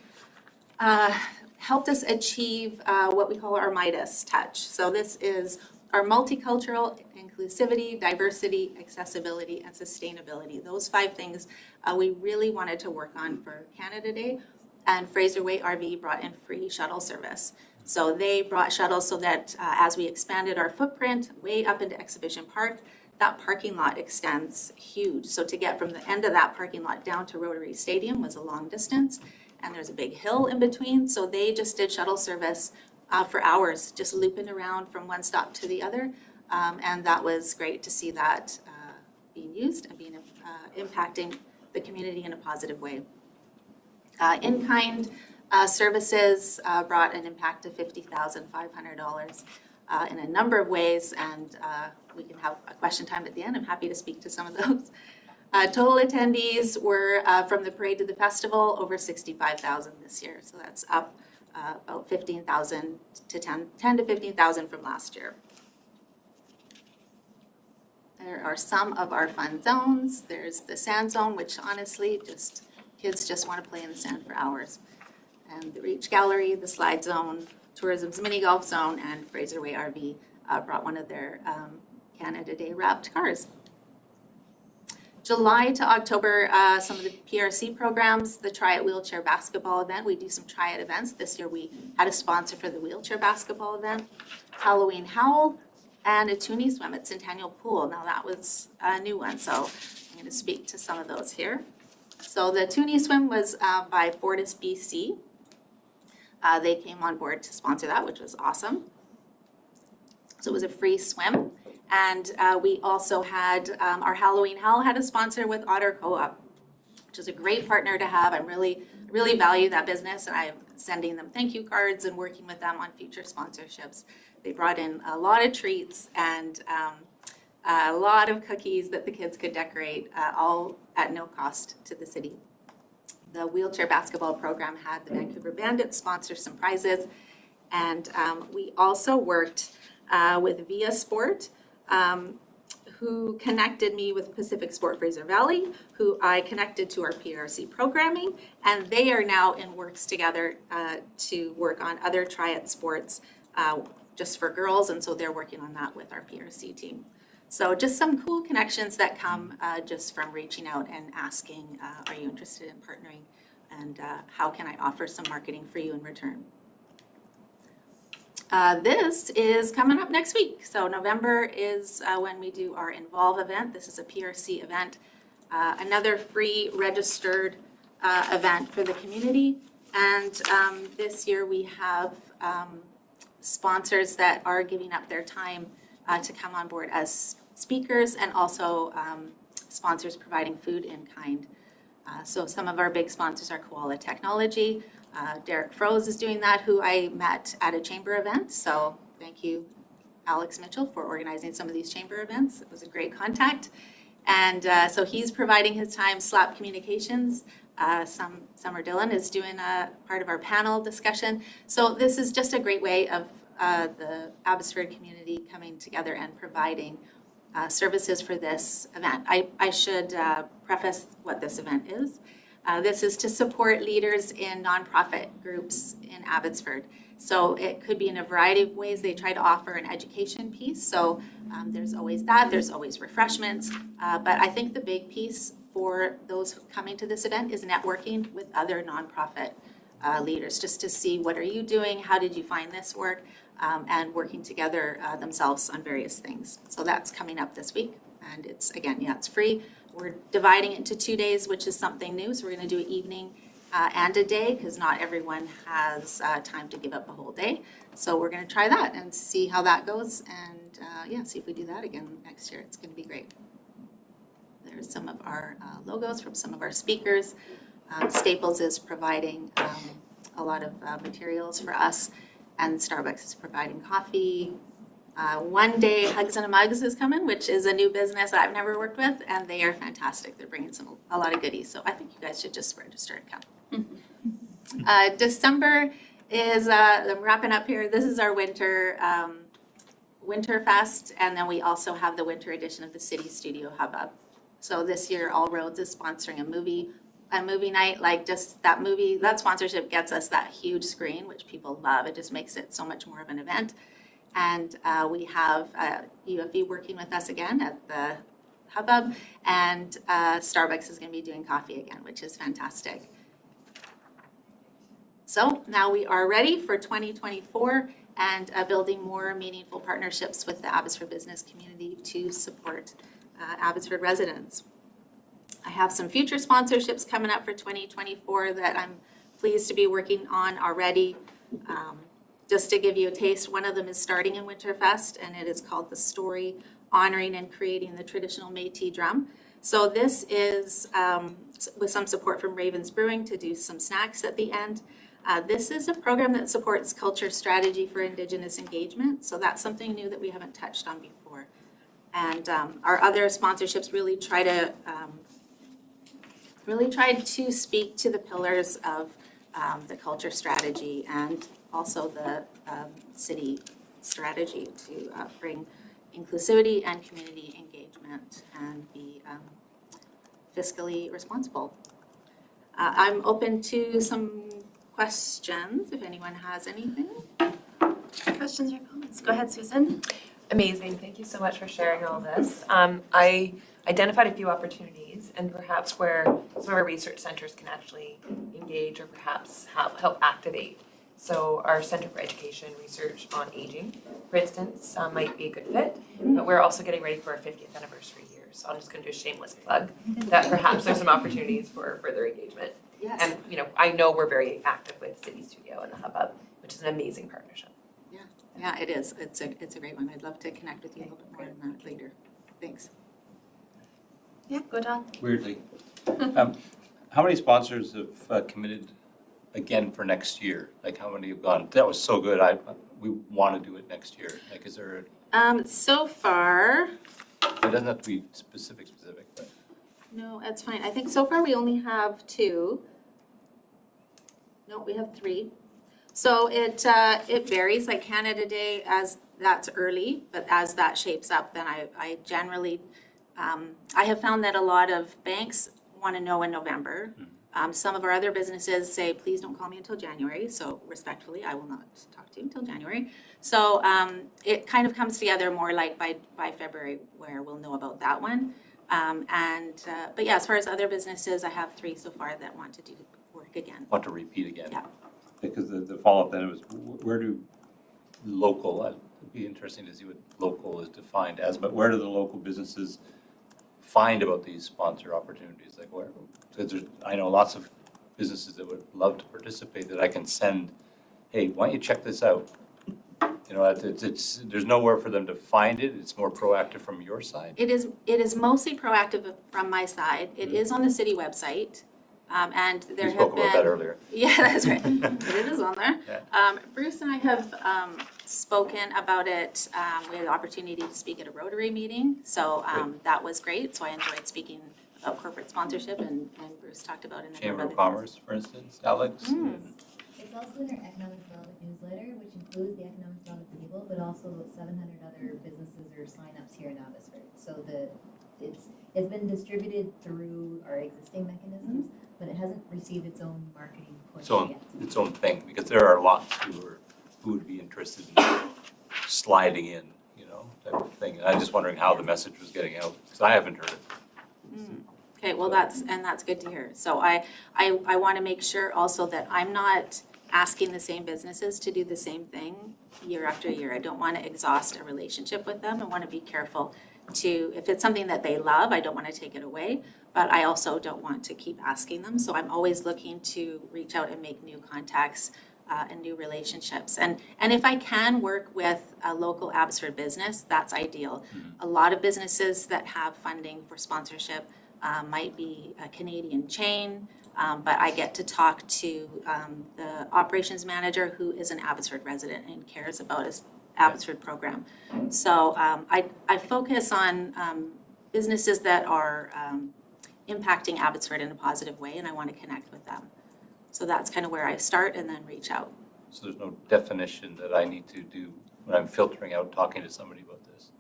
helped us achieve what we call our Midas touch. So this is our multicultural, inclusivity, diversity, accessibility, and sustainability. Those 5 things we really wanted to work on for Canada Day, and Fraser Way RV brought in free shuttle service. So they brought shuttles so that as we expanded our footprint way up into Exhibition Park, that parking lot extends huge. So to get from the end of that parking lot down to Rotary Stadium was a long distance, and there's a big hill in between. So they just did shuttle service for hours, just looping around from one stop to the other. And that was great to see that being used and being impacting the community in a positive way. In-kind services brought an impact of $50,500 in a number of ways, and we can have a question time at the end. I'm happy to speak to some of those. Total attendees were from the parade to the festival over 65,000 this year, so that's up about 15,000 to 10 to 15,000 from last year. There are some of our fun zones. There's the sand zone, which honestly, kids just want to play in the sand for hours. And the Reach Gallery, the Slide Zone, Tourism's Mini Golf Zone, and Fraser Way RV brought one of their Canada Day wrapped cars. July to October, some of the PRC programs, the Try It Wheelchair Basketball event. We do some Try It events. This year we had a sponsor for the wheelchair basketball event. Halloween Howl, and a Toonie Swim at Centennial Pool. Now that was a new one, so I'm going to speak to some of those here. So the Toonie Swim was by Fortis BC. They came on board to sponsor that, which was awesome. So it was a free swim. And we also had our Halloween Howl had a sponsor with Otter Co-op, which is a great partner to have. I really value that business, and I'm sending them thank you cards and working with them on future sponsorships. They brought in a lot of treats and a lot of cookies that the kids could decorate, all at no cost to the city. The wheelchair basketball program had the Vancouver Bandits sponsor some prizes, and we also worked with Via Sport, who connected me with Pacific Sport Fraser Valley, who I connected to our PRC programming, and they are now in works together to work on other triad sports just for girls, and so they're working on that with our PRC team. So just some cool connections that come just from reaching out and asking, are you interested in partnering? And how can I offer some marketing for you in return? This is coming up next week. So November is when we do our Involve event. This is a PRC event, another free registered event for the community. And this year we have sponsors that are giving up their time to come on board as speakers, and also sponsors providing food in kind. So some of our big sponsors are Koala Technology. Derek Froese is doing that, who I met at a chamber event. So thank you, Alex Mitchell, for organizing some of these chamber events. It was a great contact. And so he's providing his time. Slap Communications, Summer Dillon is doing a part of our panel discussion. So this is just a great way of the Abbotsford community coming together and providing services for this event. I should preface what this event is. This is to support leaders in nonprofit groups in Abbotsford. So it could be in a variety of ways. They try to offer an education piece. So there's always that. There's always refreshments. But I think the big piece for those coming to this event is networking with other nonprofit leaders, just to see what are you doing, how did you find this work, and working together themselves on various things. So that's coming up this week. And it's, again, yeah, it's free. We're dividing it into 2 days, which is something new. So we're going to do an evening and a day, because not everyone has time to give up a whole day. So we're going to try that and see how that goes, and yeah, see if we do that again next year. It's going to be great. There's some of our logos from some of our speakers. Staples is providing a lot of materials for us, and Starbucks is providing coffee. One Day Hugs and Mugs is coming, which is a new business that I've never worked with, and they are fantastic. They're bringing a lot of goodies, so I think you guys should just register and come. December is, I'm wrapping up here, this is our winter Fest, and then we also have the winter edition of the City Studio Hubbub. So this year, All Roads is sponsoring a movie night. Like, just that movie, that sponsorship gets us that huge screen, which people love. It just makes it so much more of an event. And we have UFE working with us again at the Hubbub, and Starbucks is going to be doing coffee again, which is fantastic. So now we are ready for 2024 and building more meaningful partnerships with the Abbotsford business community to support Abbotsford residents. I have some future sponsorships coming up for 2024 that I'm pleased to be working on already. Just to give you a taste, one of them is starting in Winterfest, and it is called The Story, Honoring and Creating the Traditional Métis Drum. So this is with some support from Ravens Brewing to do some snacks at the end. This is a program that supports culture strategy for Indigenous engagement, so that's something new that we haven't touched on before. And our other sponsorships really tried to speak to the pillars of the culture strategy and also the city strategy to bring inclusivity and community engagement and be fiscally responsible. I'm open to some questions if anyone has anything. Questions or comments? Go ahead, Susan. Amazing. Thank you so much for sharing all this. I identified a few opportunities and perhaps where some of our research centers can actually engage or perhaps help activate. So our Center for Education Research on Aging, for instance, might be a good fit, but we're also getting ready for our 50th anniversary year. So I'm just going to do a shameless plug that perhaps there's some opportunities for further engagement. Yes. And I know we're very active with City Studio and the Hubbub, which is an amazing partnership. Yeah, it is. It's a great one. I'd love to connect with you a little bit more on that later. Thanks. Yeah, go Don. Weirdly. How many sponsors have committed again for next year? Like, how many have gone, that was so good, we want to do it next year? Like, is there So far, it doesn't have to be specific, but. no, that's fine. I think so far we only have 2. No, we have 3. So it varies, like Canada Day, as that's early, but as that shapes up, then I generally, I have found that a lot of banks want to know in November. Some of our other businesses say, please don't call me until January, so respectfully, I will not talk to you until January. So it kind of comes together more like by February, where we'll know about that one. But yeah, as far as other businesses, I have 3 so far that want to do work again. Want to repeat again? Yeah. Because the follow-up then was, where do local, it'd be interesting to see what local is defined as, but where do the local businesses find about these sponsor opportunities? Like where, because I know lots of businesses that would love to participate that I can send, hey, why don't you check this out? You know, it's there's nowhere for them to find it. It's more proactive from your side. It is mostly proactive from my side. It is on the city website. And there We spoke about that earlier. Yeah, that's right. But it is on there. Yeah. Bruce and I have spoken about it. We had the opportunity to speak at a Rotary meeting, so that was great. So I enjoyed speaking about corporate sponsorship, and Bruce talked about it. Chamber of Commerce, for instance, Alex. It's also in our economic development newsletter, which includes the economic development table, but also about 700 other businesses or signups here in Abbotsford. So it's been distributed through our existing mechanisms, but it hasn't received its own marketing push yet. Its own thing, because there are lots who would be interested in sliding in, you know, type of thing. And I'm just wondering how the message was getting out, because I haven't heard it. Okay, well, that's good to hear. So I want to make sure also that I'm not asking the same businesses to do the same thing year after year. I don't want to exhaust a relationship with them. I want to be careful to, if it's something that they love, I don't want to take it away, but I also don't want to keep asking them. So I'm always looking to reach out and make new contacts and new relationships. And if I can work with a local Abbotsford business, that's ideal. A lot of businesses that have funding for sponsorship might be a Canadian chain, but I get to talk to the operations manager who is an Abbotsford resident and cares about his Abbotsford program. So I focus on businesses that are impacting Abbotsford in a positive way, and I want to connect with them. So that's kind of where I start and then reach out. So there's no definition that I need to do when I'm filtering out, talking to somebody about this.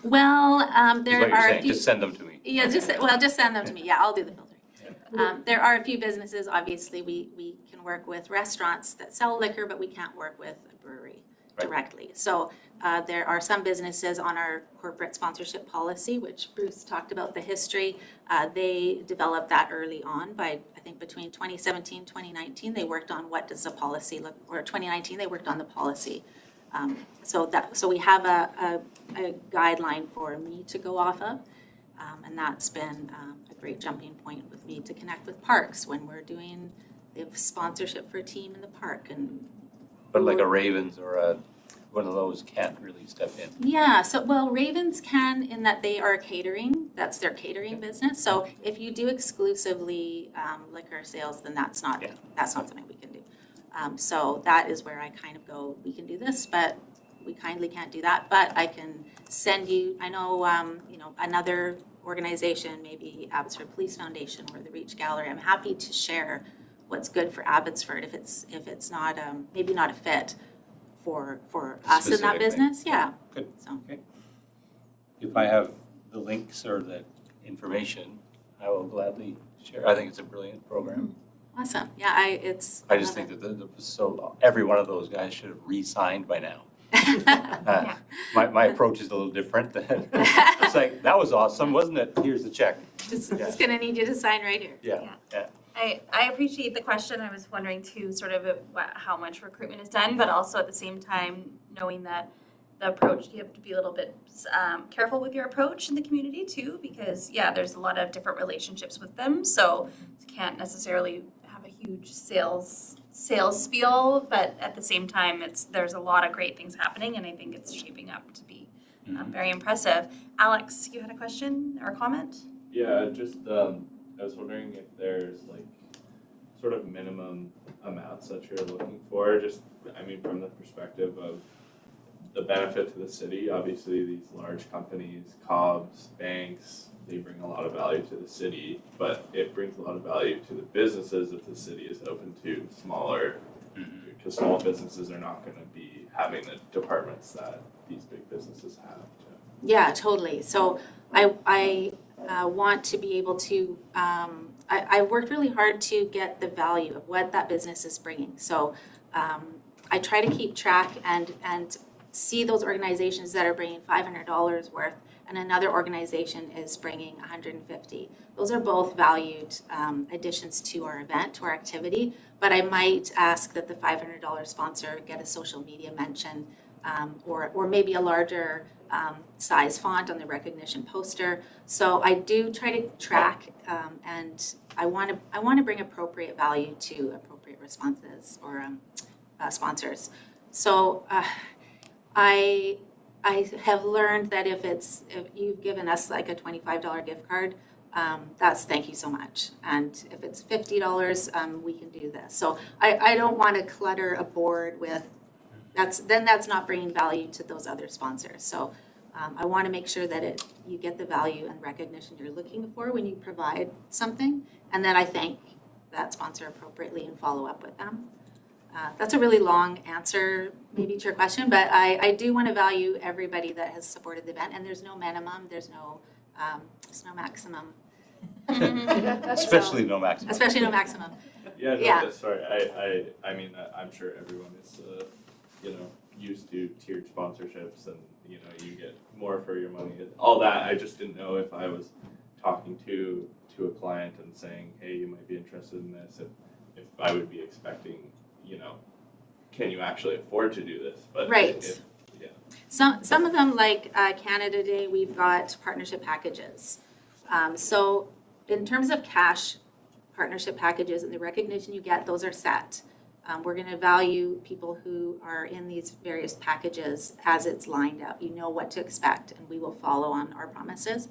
Well, Is there what you're are a saying, few. just send them to me. Yeah, just send them to me. Yeah, I'll do the filtering. There are a few businesses, obviously, we can work with restaurants that sell liquor, but we can't work with a brewery directly. So there are some businesses on our corporate sponsorship policy, which Bruce talked about the history. They developed that early on by, I think, between 2017, 2019, they worked on what does the policy look, or 2019, they worked on the policy. So we have a guideline for me to go off of, and that's been a great jumping point with me to connect with parks when we're doing, they have sponsorship for a team in the park. But like a Ravens or one of those can't really step in. Yeah, so, well, Ravens can in that they are catering, that's their catering business. So if you do exclusively liquor sales, then that's not something we can do. So that is where I kind of go, we can do this, but we kindly can't do that. But I can send you, I know, another organization, maybe Abbotsford Police Foundation or the Reach Gallery. I'm happy to share what's good for Abbotsford if it's not, maybe not a fit for us in that business. Yeah. Good. So. Okay. If I have the links or the information, I will gladly share. I think it's a brilliant program. Awesome. Yeah, I just think that every one of those guys should have re-signed by now. My approach is a little different. It's like, that was awesome, wasn't it? Here's the check. Just gonna need you to sign right here. Yeah. I appreciate the question. I was wondering too, sort of how much recruitment is done, but also at the same time, knowing that the approach, you have to be a little bit careful with your approach in the community too, because there's a lot of different relationships with them. So you can't necessarily have a huge sales spiel, but at the same time, there's a lot of great things happening, and I think it's shaping up to be very impressive. Alex, you had a question or a comment? Yeah, just I was wondering if there's like sort of minimum amounts that you're looking for. Just, I mean, from the perspective of the benefit to the city. Obviously, these large companies, Cobb's, banks, they bring a lot of value to the city, but it brings a lot of value to the businesses if the city is open to smaller, because small businesses are not going to be having the departments that these big businesses have to. Yeah, totally. So I want to be able to, I worked really hard to get the value of what that business is bringing. So I try to keep track and see those organizations that are bringing $500 worth and another organization is bringing $150. Those are both valued additions to our event, to our activity, but I might ask that the $500 sponsor get a social media mention or maybe a larger size font on the recognition poster. So I do try to track and I want to bring appropriate value to appropriate responses or sponsors. So I have learned that if you've given us like a $25 gift card, that's thank you so much. And if it's $50, we can do this. So I don't want to clutter a board with, that's not bringing value to those other sponsors. So I want to make sure that you get the value and recognition you're looking for when you provide something, and then I thank that sponsor appropriately and follow up with them. That's a really long answer maybe to your question, but I do want to value everybody that has supported the event, and there's no minimum, there's no maximum. Especially no maximum. Especially no maximum. Yeah, no, Yeah. sorry. I mean, I'm sure everyone is, used to tiered sponsorships, and you get more for your money. All that. I just didn't know if I was talking to a client and saying, hey, you might be interested in this. If I would be expecting, can you actually afford to do this? But right. Some of them, like Canada Day, we've got partnership packages. So in terms of cash partnership packages and the recognition you get, those are set. We're going to value people who are in these various packages as it's lined up. You know what to expect, and we will follow on our promises.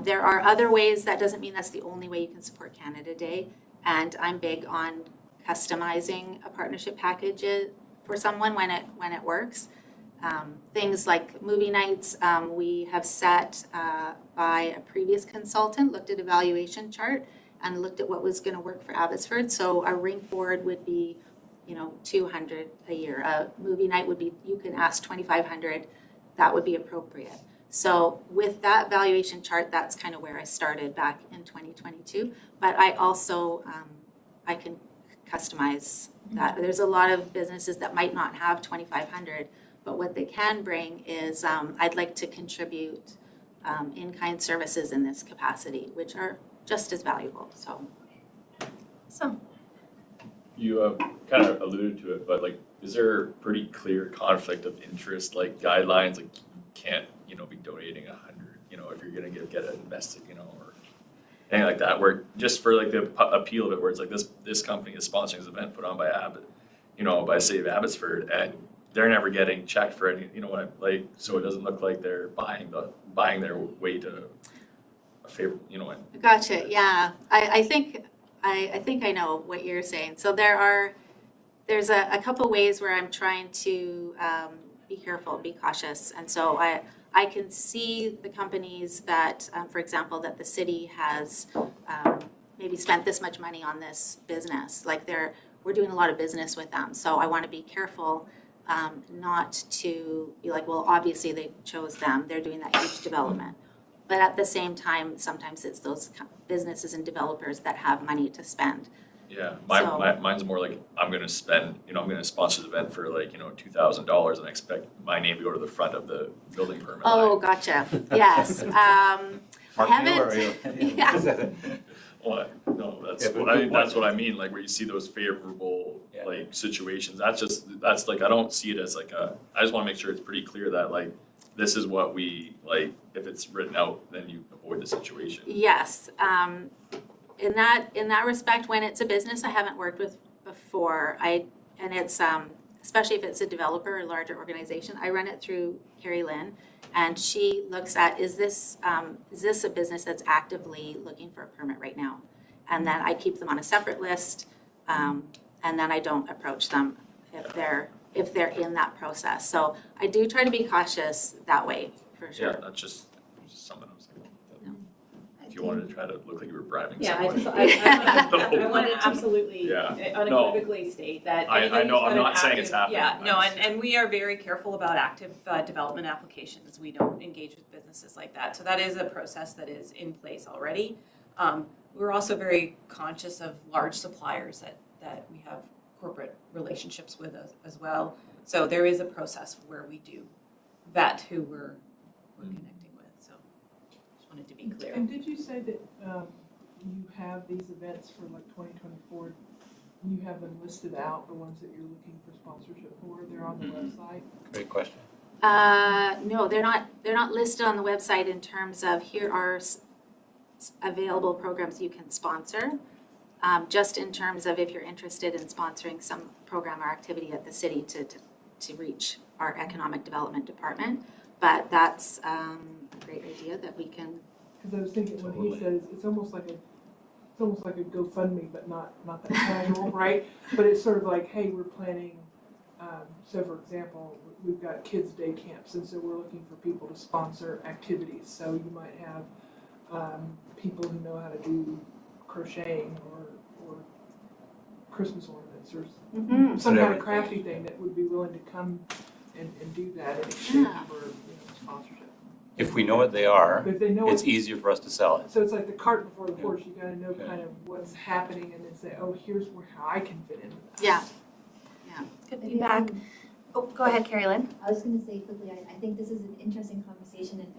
There are other ways. That doesn't mean that's the only way you can support Canada Day, and I'm big on customizing a partnership package for someone when it works. Things like movie nights, we have set by a previous consultant, looked at evaluation chart and looked at what was going to work for Abbotsford. So a rink board would be, $200 a year. A movie night would be, you can ask $2,500, that would be appropriate. So with that valuation chart, that's kind of where I started back in 2022. But I also, I can customize that. There's a lot of businesses that might not have $2,500, but what they can bring is I'd like to contribute in-kind services in this capacity, which are just as valuable. So, awesome. You kind of alluded to it, but is there a pretty clear conflict of interest, guidelines, you can't, be donating 100, if you're gonna get it invested, or anything like that, where just for the appeal of it, where it's this company is sponsoring this event put on by by City of Abbotsford, and they're never getting checked for any, so it doesn't look like they're buying their way to a favor, Gotcha. Yeah, I think I know what you're saying. So there's a couple ways where I'm trying to be careful, be cautious, and so I can see the companies that, for example, that the city has maybe spent this much money on this business. We're doing a lot of business with them, so I want to be careful not to be like, well, obviously they chose them. They're doing that huge development. But at the same time, sometimes it's those businesses and developers that have money to spend. Yeah, mine's more I'm gonna spend, I'm gonna sponsor the event for $2,000 and I expect my name to go to the front of the building permit Oh, line. gotcha. Yes. I haven't. Yeah. Well, no, that's what I mean, where you see those favorable situations. That's I don't see it as I just wanna make sure it's pretty clear that this is what we if it's written out, then you avoid the situation. Yes. In that respect, when it's a business I haven't worked with before, and it's especially if it's a developer or larger organization, I run it through Carrie Lynn, and she looks at is this a business that's actively looking for a permit right now, and then I keep them on a separate list, and then I don't approach them if they're in that process. So I do try to be cautious that way for sure. Yeah, that's just something I was thinking. you wanted to try to look like you were bribing Yeah, someone. I want to absolutely Yeah. unequivocally state that I anybody know, who's I'm got not an saying active- it's happening. Yeah, no, I'm and we are very careful about active development applications. We don't engage with businesses like that. So that is a process that is in place already. We're also very conscious of large suppliers that we have corporate relationships with as well. So there is a process where we do vet who we're connecting with. So just wanted to be clear. And did you say that you have these events for like 2024? You have them listed out, the ones that you're looking for sponsorship for? They're on the website? Great question. No, they're not listed on the website in terms of here are available programs you can sponsor. Just in terms of if you're interested in sponsoring some program or activity at the city to reach our economic development department. But that's a great idea that we can. Because I was thinking when he says it's almost like a GoFundMe, but not that casual, right? But it's sort of like, hey, we're planning. So, for example, we've got kids' day camps, and so we're looking for people to sponsor activities. So you might have people who know how to do crocheting or Christmas ornaments or some kind of crafty thing that would be willing to come and do that in exchange for sponsorship. If we know what they are, But if they know it's what- egood for us to sell it. So it's like the cart before the horse. You got to know kind of what's happening and then say, oh, here's how I can fit into that. Yeah. Good feedback. Oh, go ahead, Carrie Lynn. I was gonna say quickly, I think this is an interesting conversation and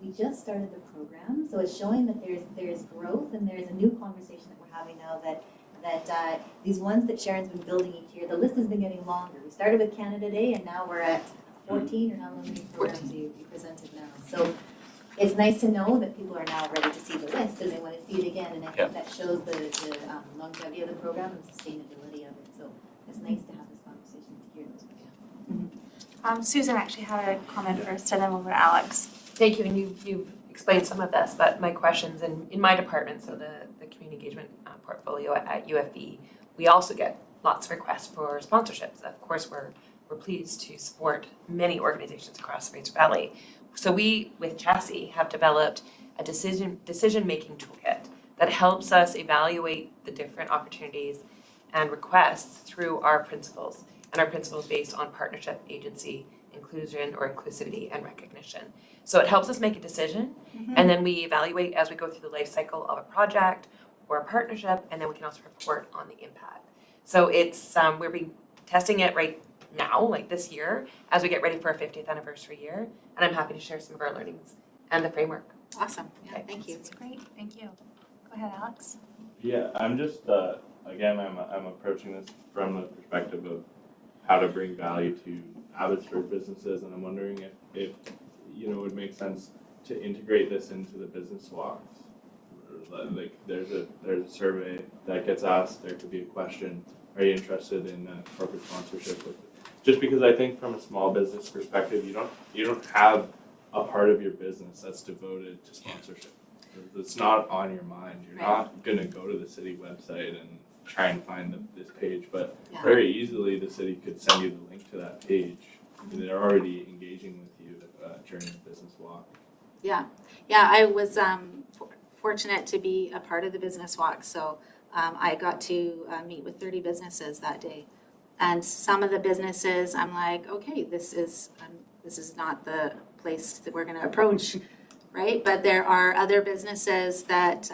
we just started the program, so it's showing that there's growth and there's a new conversation that we're having now that these ones that Sharon's been building each year, the list has been getting longer. We started with Canada Day and now we're at 14 or how many programs you presented now. So it's nice to know that people are now ready to see the list and they want to see it again, and I think that shows the longevity of the program and sustainability of it. So it's nice to have this conversation to hear those. Susan actually had a comment first, and then we'll go to Alex. Thank you, and you've explained some of this, but my questions in my department, so the community engagement portfolio at UFB, we also get lots of requests for sponsorships. Of course, we're pleased to support many organizations across the Fraser Valley. So we, with Chassis, have developed a decision-making toolkit that helps us evaluate the different opportunities and requests through our principles, and our principles based on partnership, agency, inclusion or inclusivity, and recognition. So it helps us make a decision, and then we evaluate as we go through the life cycle of a project or a partnership, and then we can also report on the impact. So it's we're testing it right now, like this year, as we get ready for our 50th anniversary year, and I'm happy to share some of our learnings and the framework. Awesome. Yeah, thank you. That's great. Thank you. Go ahead, Alex. Yeah, I'm just again, I'm approaching this from the perspective of how to bring value to Abbotsford businesses, and I'm wondering if it would make sense to integrate this into the business walks. Like there's a survey that gets asked. There could be a question: are you interested in corporate sponsorship with it? Just because I think from a small business perspective, you don't have a part of your business that's devoted to sponsorship. It's not on your mind. You're not gonna go to the city website and try and find this page, but very easily the city could send you the link to that page. They're already engaging with you during the business walk. Yeah, I was fortunate to be a part of the business walk, so I got to meet with 30 businesses that day. And some of the businesses, I'm like, okay, this is not the place that we're gonna approach, right? But there are other businesses that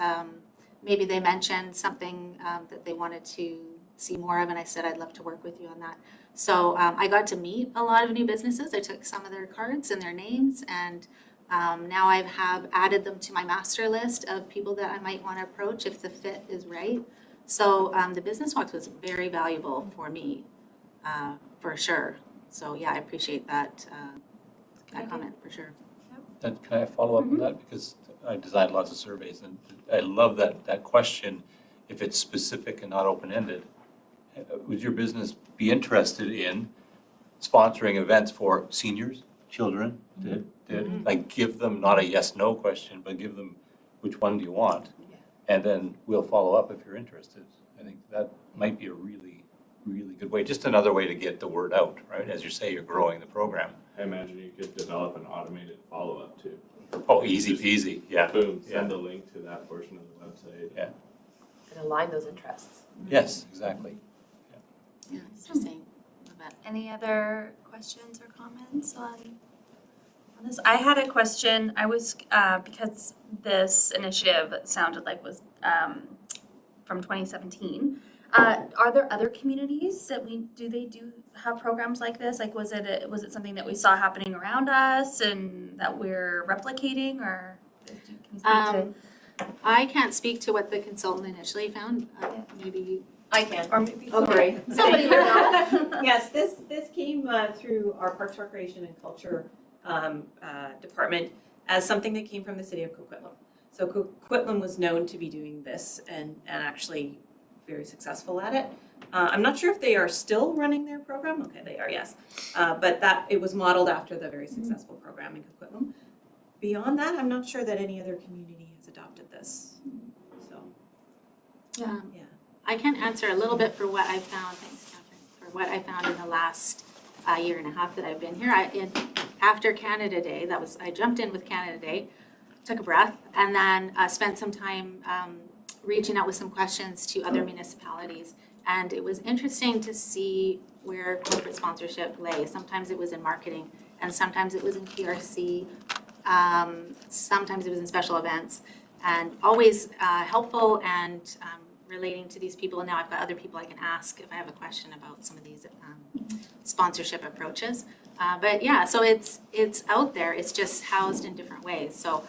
maybe they mentioned something that they wanted to see more of, and I said, I'd love to work with you on that. So I got to meet a lot of new businesses. I took some of their cards and their names, and now I have added them to my master list of people that I might want to approach if the fit is right. So the business walk was very valuable for me, for sure. So yeah, I appreciate that comment for sure. And can I follow up on that? Because I designed lots of surveys, and I love that question, if it's specific and not open-ended. Would your business be interested in sponsoring events for seniors, children? Like give them not a yes/no question, but give them which one do you want? And then we'll follow up if you're interested. I think that might be a really, really good way. Just another way to get the word out, right? As you say, you're growing the program. I imagine you could develop an automated follow-up too. Oh, easy peasy, yeah. Boom, send a link to that portion of the website. Yeah. And align those interests. Yes, exactly. Yeah, interesting. Love that. Any other questions or comments on this? I had a question. I was, because this initiative sounded like was from 2017. Are there other communities that do they have programs like this? Like, was it something that we saw happening around us and that we're replicating, or can you speak to? I can't speak to what the consultant initially found. Maybe I can. Or maybe Okay. somebody will know. Yes, this came through our Parks, Recreation and Culture department as something that came from the city of Coquitlam. So Coquitlam was known to be doing this and actually very successful at it. I'm not sure if they are still running their program. Okay, they are, yes. But it was modeled after the very successful program in Coquitlam. Beyond that, I'm not sure that any other community has adopted this. So, yeah. I can answer a little bit for what I found. Thanks, Catherine. For what I found in the last year and a half that I've been here. After Canada Day, I jumped in with Canada Day, took a breath, and then spent some time reaching out with some questions to other municipalities. And it was interesting to see where corporate sponsorship lay. Sometimes it was in marketing, and sometimes it was in PRC, sometimes it was in special events, and always helpful and relating to these people. And now I've got other people I can ask if I have a question about some of these sponsorship approaches. But yeah, so it's out there, it's just housed in different ways. So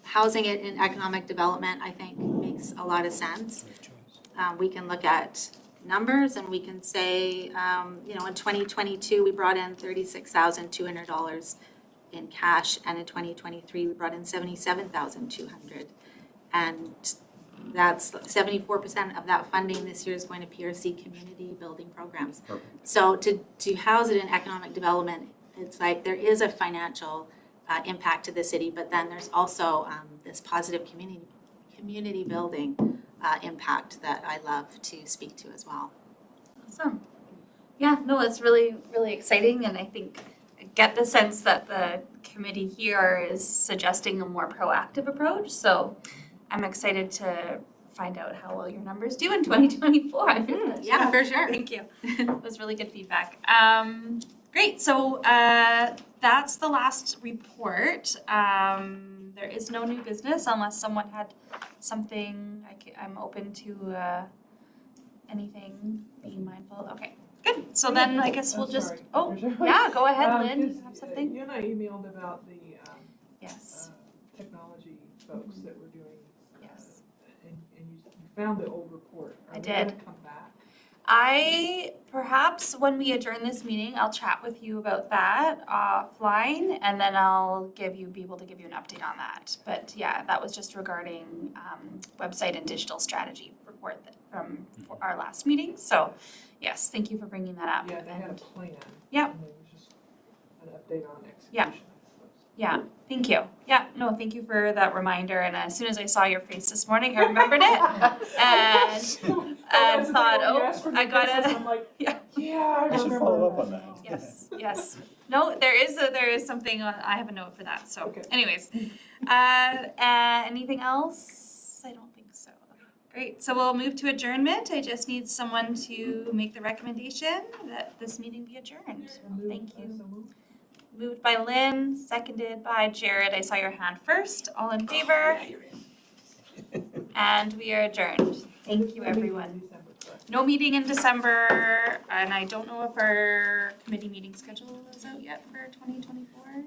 housing it in economic development, I think, makes a lot of sense. We can look at numbers and we can say, in 2022, we brought in $36,200 in cash, and in 2023, we brought in $77,200. And that's 74% of that funding this year is going to PRC community building programs. Perfect. So to house it in economic development, it's like there is a financial impact to the city, but then there's also this positive community building impact that I love to speak to as well. Awesome. Yeah, no, it's really, really exciting, and I think I get the sense that the committee here is suggesting a more proactive approach. So I'm excited to find out how well your numbers do in 2024. Yeah, for sure. Thank you. It was really good feedback. Great. So that's the last report. There is no new business unless someone had something. I'm open to anything, being mindful. Okay, good. So then I guess we'll just, yeah, go ahead, Lynn. You have something? You and I emailed about the yes. Technology folks that were doing, yes, and you found the old report. I did. Gonna come back? Perhaps when we adjourn this meeting, I'll chat with you about that offline, and then I'll be able to give you an update on that. But yeah, that was just regarding website and digital strategy report from our last meeting. So yes, thank you for bringing that up. Yeah, they had a plan. Yep. And it was just an update on execution. Yeah. Yeah, thank you. Yeah, no, thank you for that reminder. And as soon as I saw your face this morning, I remembered it and thought, oh, I gotta. I'm like, yeah, I should remember follow up that. on that. Yes. No, there is something. I have a note for that. So, Okay. anyways, anything else? I don't think so. Great. So we'll move to adjournment. I just need someone to make the recommendation that this meeting be adjourned. Thank you. Moved by Lynn, seconded by Jared. I saw your hand first. All in favor? And we are adjourned. Thank you, everyone. No meeting in December, and I don't know if our committee meeting schedule is out yet for 2024.